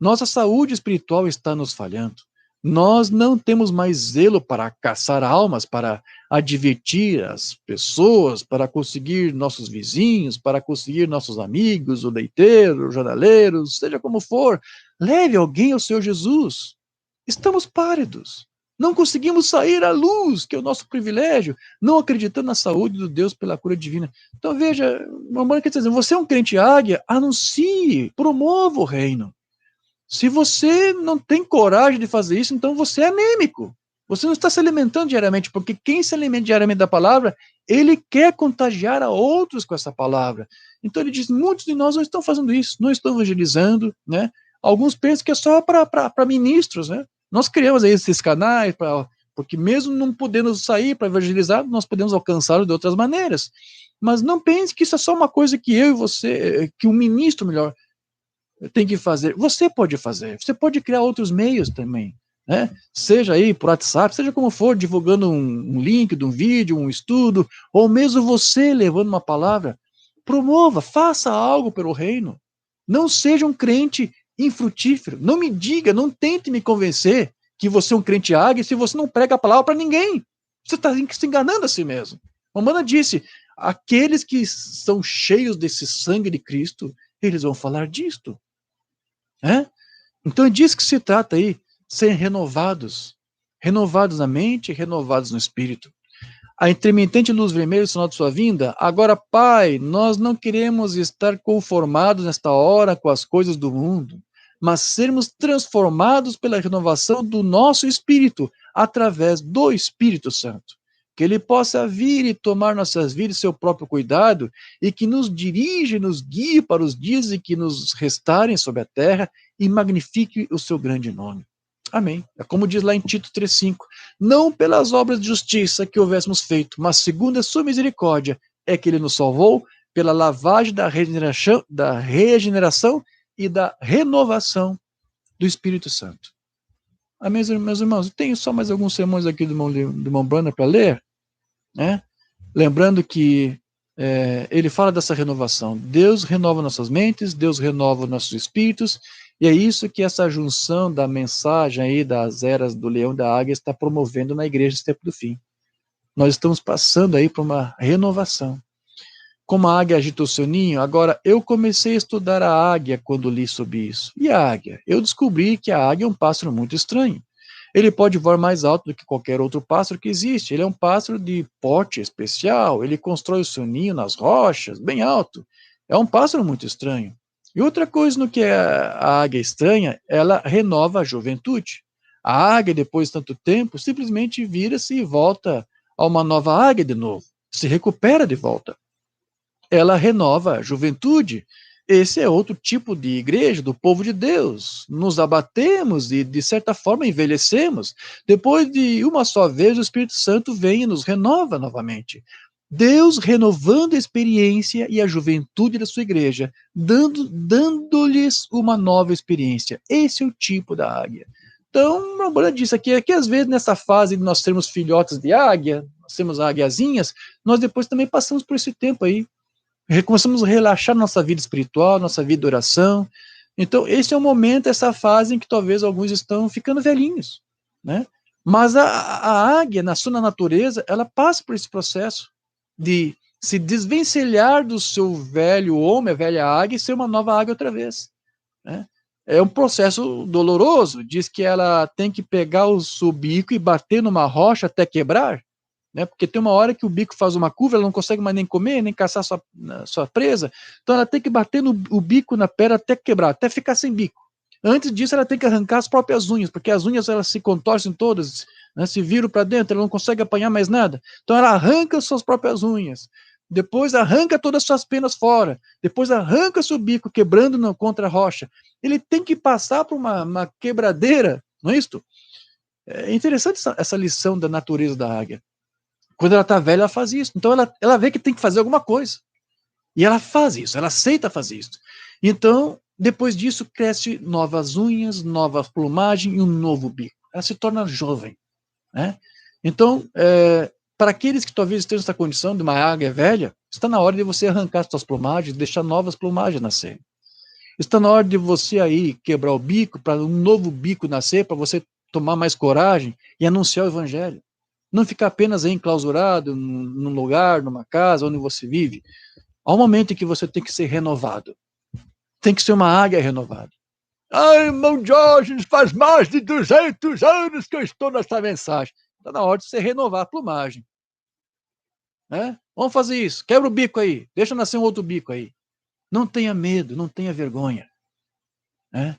Nossa saúde espiritual está nos falhando. Nós não temos mais zelo para caçar almas, para advertir as pessoas, para conseguir nossos vizinhos, para conseguir nossos amigos, o leiteiro, o jornaleiro, seja como for. Leve alguém ao Senhor Jesus. Estamos pálidos. Não conseguimos sair à luz, que é o nosso privilégio, não acreditando na saúde do Deus pela cura divina. Então veja, mamãe quer dizer, você é um crente águia, anuncie, promova o reino. Se você não tem coragem de fazer isso, então você é anêmico. Você não está se alimentando diariamente, porque quem se alimenta diariamente da palavra, ele quer contagiar a outros com essa palavra. Então ele diz, muitos de nós não estão fazendo isso, não estão evangelizando, né? Alguns pensam que é só para ministros, né? Nós criamos aí esses canais, porque mesmo não podendo sair para evangelizar, nós podemos alcançá-lo de outras maneiras. Mas não pense que isso é só uma coisa que eu e você, que um ministro melhor tem que fazer. Você pode fazer, você pode criar outros meios também, né? Seja aí por WhatsApp, seja como for, divulgando um link de um vídeo, um estudo, ou mesmo você levando uma palavra. Promova, faça algo pelo reino. Não seja um crente infrutífero. Não me diga, não tente me convencer que você é um crente águia se você não prega a palavra para ninguém. Você está se enganando a si mesmo. Mamãe disse, aqueles que são cheios desse sangue de Cristo, eles vão falar disto. É? Então é disso que se trata aí, ser renovados na mente, renovados no espírito. A intermitente luz vermelha, o sinal de sua vinda. Agora, Pai, nós não queremos estar conformados nesta hora com as coisas do mundo, mas sermos transformados pela renovação do nosso espírito, através do Espírito Santo. Que ele possa vir e tomar nossas vidas, seu próprio cuidado, e que nos dirija e nos guie para os dias em que nos restarem sobre a terra e magnifique o seu grande nome. Amém. É como diz lá em Tito 3,5, não pelas obras de justiça que houvéssemos feito, mas segundo a sua misericórdia, é que ele nos salvou pela lavagem da regeneração e da renovação do Espírito Santo. Amém, meus irmãos? Eu tenho só mais alguns sermões aqui do irmão Brana para ler, né? Lembrando que ele fala dessa renovação. Deus renova nossas mentes, Deus renova nossos espíritos, e é isso que essa junção da mensagem aí das eras do leão e da águia está promovendo na igreja desse tempo do fim. Nós estamos passando aí por uma renovação. Como a águia agita o seu ninho, agora eu comecei a estudar a águia quando li sobre isso. E a águia? Eu descobri que a águia é um pássaro muito estranho. Ele pode voar mais alto do que qualquer outro pássaro que existe. Ele é um pássaro de porte especial, ele constrói o seu ninho nas rochas, bem alto. É um pássaro muito estranho. E outra coisa no que a águia estranha, ela renova a juventude. A águia, depois de tanto tempo, simplesmente vira-se e volta a uma nova águia de novo. Se recupera de volta. Ela renova a juventude. Esse é outro tipo de igreja, do povo de Deus. Nos abatemos e, de certa forma, envelhecemos. Depois de uma só vez, o Espírito Santo vem e nos renova novamente. Deus renovando a experiência e a juventude da sua igreja, dando-lhes uma nova experiência. Esse é o tipo da águia. Então, a Bruna disse aqui, que às vezes nessa fase de nós sermos filhotes de águia, nós temos águiazinhas, nós depois também passamos por esse tempo aí, Começamos a relaxar nossa vida espiritual, nossa vida de oração. Então, esse é o momento, essa fase em que talvez alguns estão ficando velhinhos, né? Mas a águia, na sua natureza, ela passa por esse processo de se desvencilhar do seu velho homem, a velha águia, e ser uma nova águia outra vez, né? É um processo doloroso, diz que ela tem que pegar o seu bico e bater numa rocha até quebrar, né? Porque tem uma hora que o bico faz uma curva, ela não consegue mais nem comer, nem caçar sua presa, então ela tem que bater o bico na pedra até quebrar, até ficar sem bico. Antes disso, ela tem que arrancar as próprias unhas, porque as unhas elas se contorcem todas, né, se viram para dentro, ela não consegue apanhar mais nada. Então ela arranca as suas próprias unhas, depois arranca todas as suas penas fora, depois arranca seu bico, quebrando contra a rocha. Ele tem que passar por uma quebradeira, não é isto? É interessante essa lição da natureza da águia. Quando ela está velha, ela faz isso. Então ela vê que tem que fazer alguma coisa. E ela faz isso, ela aceita fazer isso. Então, depois disso, cresce novas unhas, nova plumagem e um novo bico. Ela se torna jovem, né? Então, para aqueles que talvez estejam nessa condição de uma águia velha, está na hora de você arrancar as suas plumagens e deixar novas plumagens nascer. Está na hora de você aí quebrar o bico para um novo bico nascer, para você tomar mais coragem e anunciar o evangelho. Não ficar apenas aí enclausurado num lugar, numa casa onde você vive. Há um momento em que você tem que ser renovado. Tem que ser uma águia renovada. Ai, irmão Jorge, faz mais de 200 anos que eu estou nessa mensagem. Está na hora de você renovar a plumagem. Né? Vamos fazer isso. Quebra o bico aí. Deixa nascer um outro bico aí. Não tenha medo, não tenha vergonha. Né?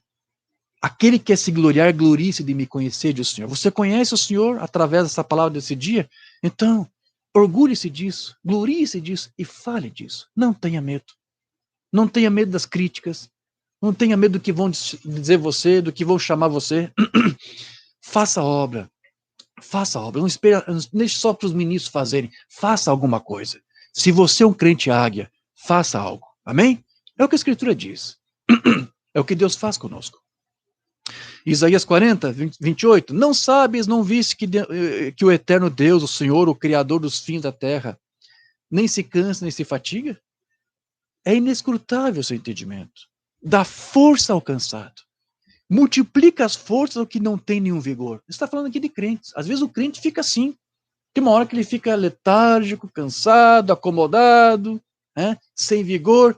Aquele que quer se gloriar, glorie-se de me conhecer, diz o Senhor. Você conhece o Senhor através dessa palavra desse dia? Então, orgulhe-se disso, glorie-se disso e fale disso. Não tenha medo. Não tenha medo das críticas. Não tenha medo do que vão dizer você, do que vão chamar você. Faça a obra. Faça a obra. Não deixe só para os ministros fazerem. Faça alguma coisa. Se você é um crente águia, faça algo. Amém? É o que a Escritura diz. É o que Deus faz conosco. Isaías 40, 28. Não sabes, não viste que o eterno Deus, o Senhor, o Criador dos fins da terra, nem se cansa, nem se fatiga? É inescrutável o seu entendimento. Dá força ao cansado. Multiplica as forças ao que não tem nenhum vigor. Você está falando aqui de crentes. Às vezes o crente fica assim. Tem uma hora que ele fica letárgico, cansado, acomodado, né, sem vigor.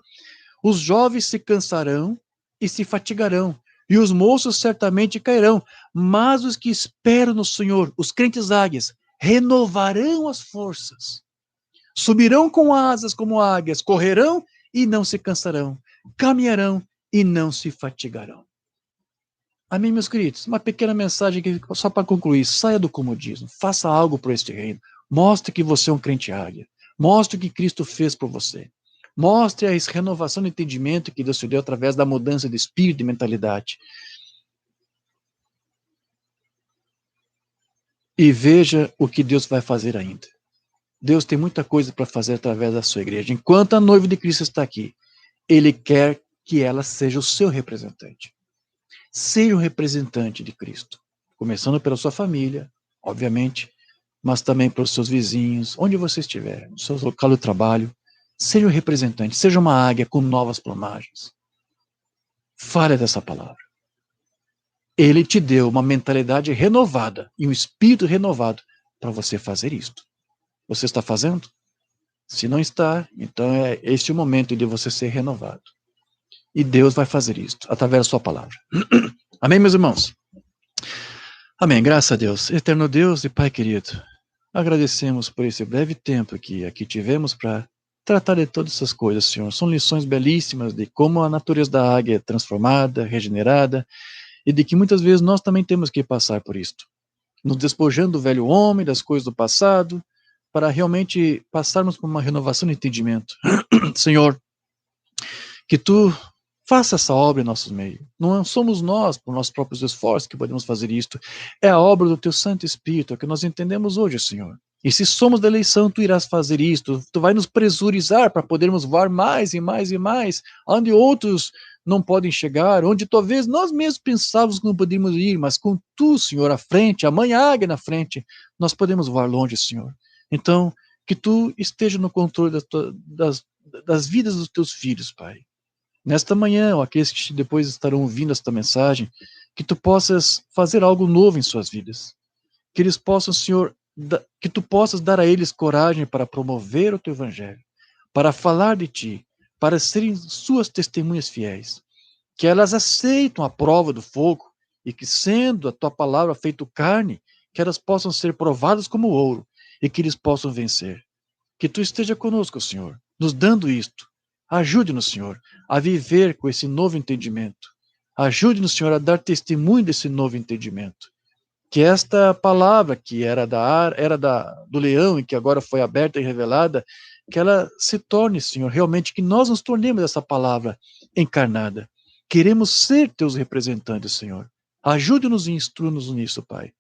Os jovens se cansarão e se fatigarão, e os moços certamente cairão, mas os que esperam no Senhor, os crentes águias, renovarão as forças, subirão com asas como águias, correrão e não se cansarão, caminharão e não se fatigarão. Amém, meus queridos? Uma pequena mensagem aqui, só para concluir. Saia do comodismo, faça algo por este reino. Mostre que você é um crente águia. Mostre o que Cristo fez por você. Mostre a renovação do entendimento que Deus te deu através da mudança de espírito e de mentalidade. E veja o que Deus vai fazer ainda. Deus tem muita coisa para fazer através da sua igreja. Enquanto a noiva de Cristo está aqui, Ele quer que ela seja o seu representante. Seja um representante de Cristo, começando pela sua família, obviamente, mas também pelos seus vizinhos, onde você estiver, no seu local de trabalho, seja um representante, seja uma águia com novas plumagens. Fale dessa palavra. Ele te deu uma mentalidade renovada e um espírito renovado para você fazer isto. Você está fazendo? Se não está, então é este o momento de você ser renovado. E Deus vai fazer isto através da sua palavra. Amém, meus irmãos? Amém, graças a Deus. Eterno Deus e Pai querido, agradecemos por esse breve tempo que aqui tivemos para tratar de todas essas coisas, Senhor. São lições belíssimas de como a natureza da águia é transformada, regenerada, e de que muitas vezes nós também temos que passar por isto. Nos despojando do velho homem, das coisas do passado, para realmente passarmos por uma renovação de entendimento. Senhor, que Tu faça essa obra em nossos meios. Não somos nós, por nossos próprios esforços, que podemos fazer isto. É a obra do Teu Santo Espírito, é o que nós entendemos hoje, Senhor. E se somos da eleição, Tu irás fazer isto. Tu vai nos pressurizar para podermos voar mais e mais e mais, onde outros não podem chegar, onde talvez nós mesmos pensávamos que não podíamos ir, mas com Tu, Senhor, à frente, a mãe águia na frente, nós podemos voar longe, Senhor. Então, que Tu esteja no controle das vidas dos teus filhos, Pai. Nesta manhã, ou aqueles que depois estarão ouvindo esta mensagem, que tu possas fazer algo novo em suas vidas. Que eles possam, Senhor, que tu possas dar a eles coragem para promover o teu evangelho, para falar de ti, para serem suas testemunhas fiéis. Que elas aceitam a prova do fogo e que, sendo a tua palavra feito carne, que elas possam ser provadas como ouro e que eles possam vencer. Que tu esteja conosco, Senhor, nos dando isto. Ajude-nos, Senhor, a viver com esse novo entendimento. Ajude-nos, Senhor, a dar testemunho desse novo entendimento. Que esta palavra, que era do leão e que agora foi aberta e revelada, que ela se torne, Senhor, realmente, que nós nos tornemos essa palavra encarnada. Queremos ser teus representantes, Senhor. Ajude-nos e instrua-nos nisso, Pai.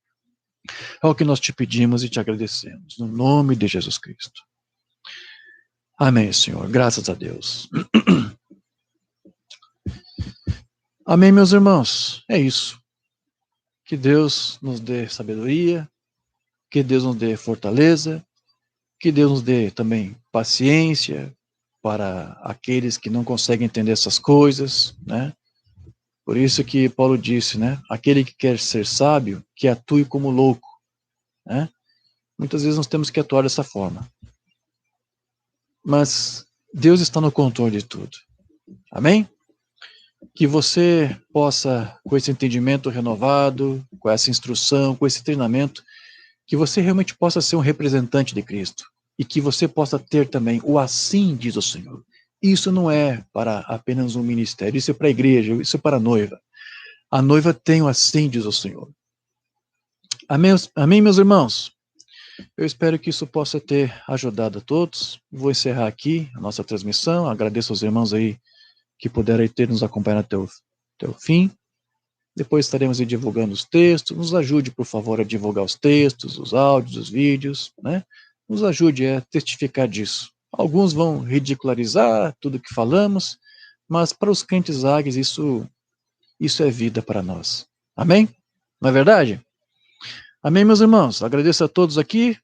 É o que nós te pedimos e te agradecemos. No nome de Jesus Cristo. Amém, Senhor. Graças a Deus. Amém, meus irmãos. É isso. Que Deus nos dê sabedoria, que Deus nos dê fortaleza, que Deus nos dê também paciência para aqueles que não conseguem entender essas coisas, né? Por isso que Paulo disse, né? Aquele que quer ser sábio, que atue como louco, né? Muitas vezes nós temos que atuar dessa forma. Mas Deus está no controle de tudo. Amém? Que você possa, com esse entendimento renovado, com essa instrução, com esse treinamento, que você realmente possa ser um representante de Cristo. E que você possa ter também o assim diz o Senhor. Isso não é para apenas um ministério, isso é para a igreja, isso é para a noiva. A noiva tem o assim diz o Senhor. Amém, amém, meus irmãos? Eu espero que isso possa ter ajudado a todos. Vou encerrar aqui a nossa transmissão. Agradeço aos irmãos aí que puderam ter nos acompanhado até o fim. Depois estaremos aí divulgando os textos. Nos ajude, por favor, a divulgar os textos, os áudios, os vídeos, né? Nos ajude a testificar disso. Alguns vão ridicularizar tudo que falamos, mas para os crentes águias isso é vida para nós. Amém? Não é verdade? Amém, meus irmãos? Agradeço a todos aqui.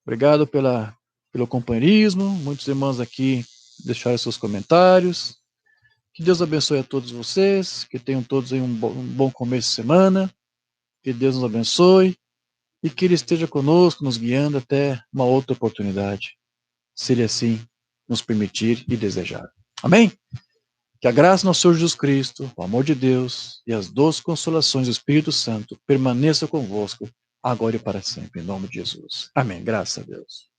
Obrigado pelo companheirismo. Muitos irmãos aqui deixaram seus comentários. Que Deus abençoe a todos vocês. Que tenham todos aí um bom começo de semana. Que Deus nos abençoe. E que Ele esteja conosco, nos guiando até uma outra oportunidade. Se Ele assim nos permitir e desejar. Amém? Que a graça do nosso Senhor Jesus Cristo, o amor de Deus e as doces consolações do Espírito Santo permaneça convosco, agora e para sempre, em nome de Jesus. Amém. Graças a Deus.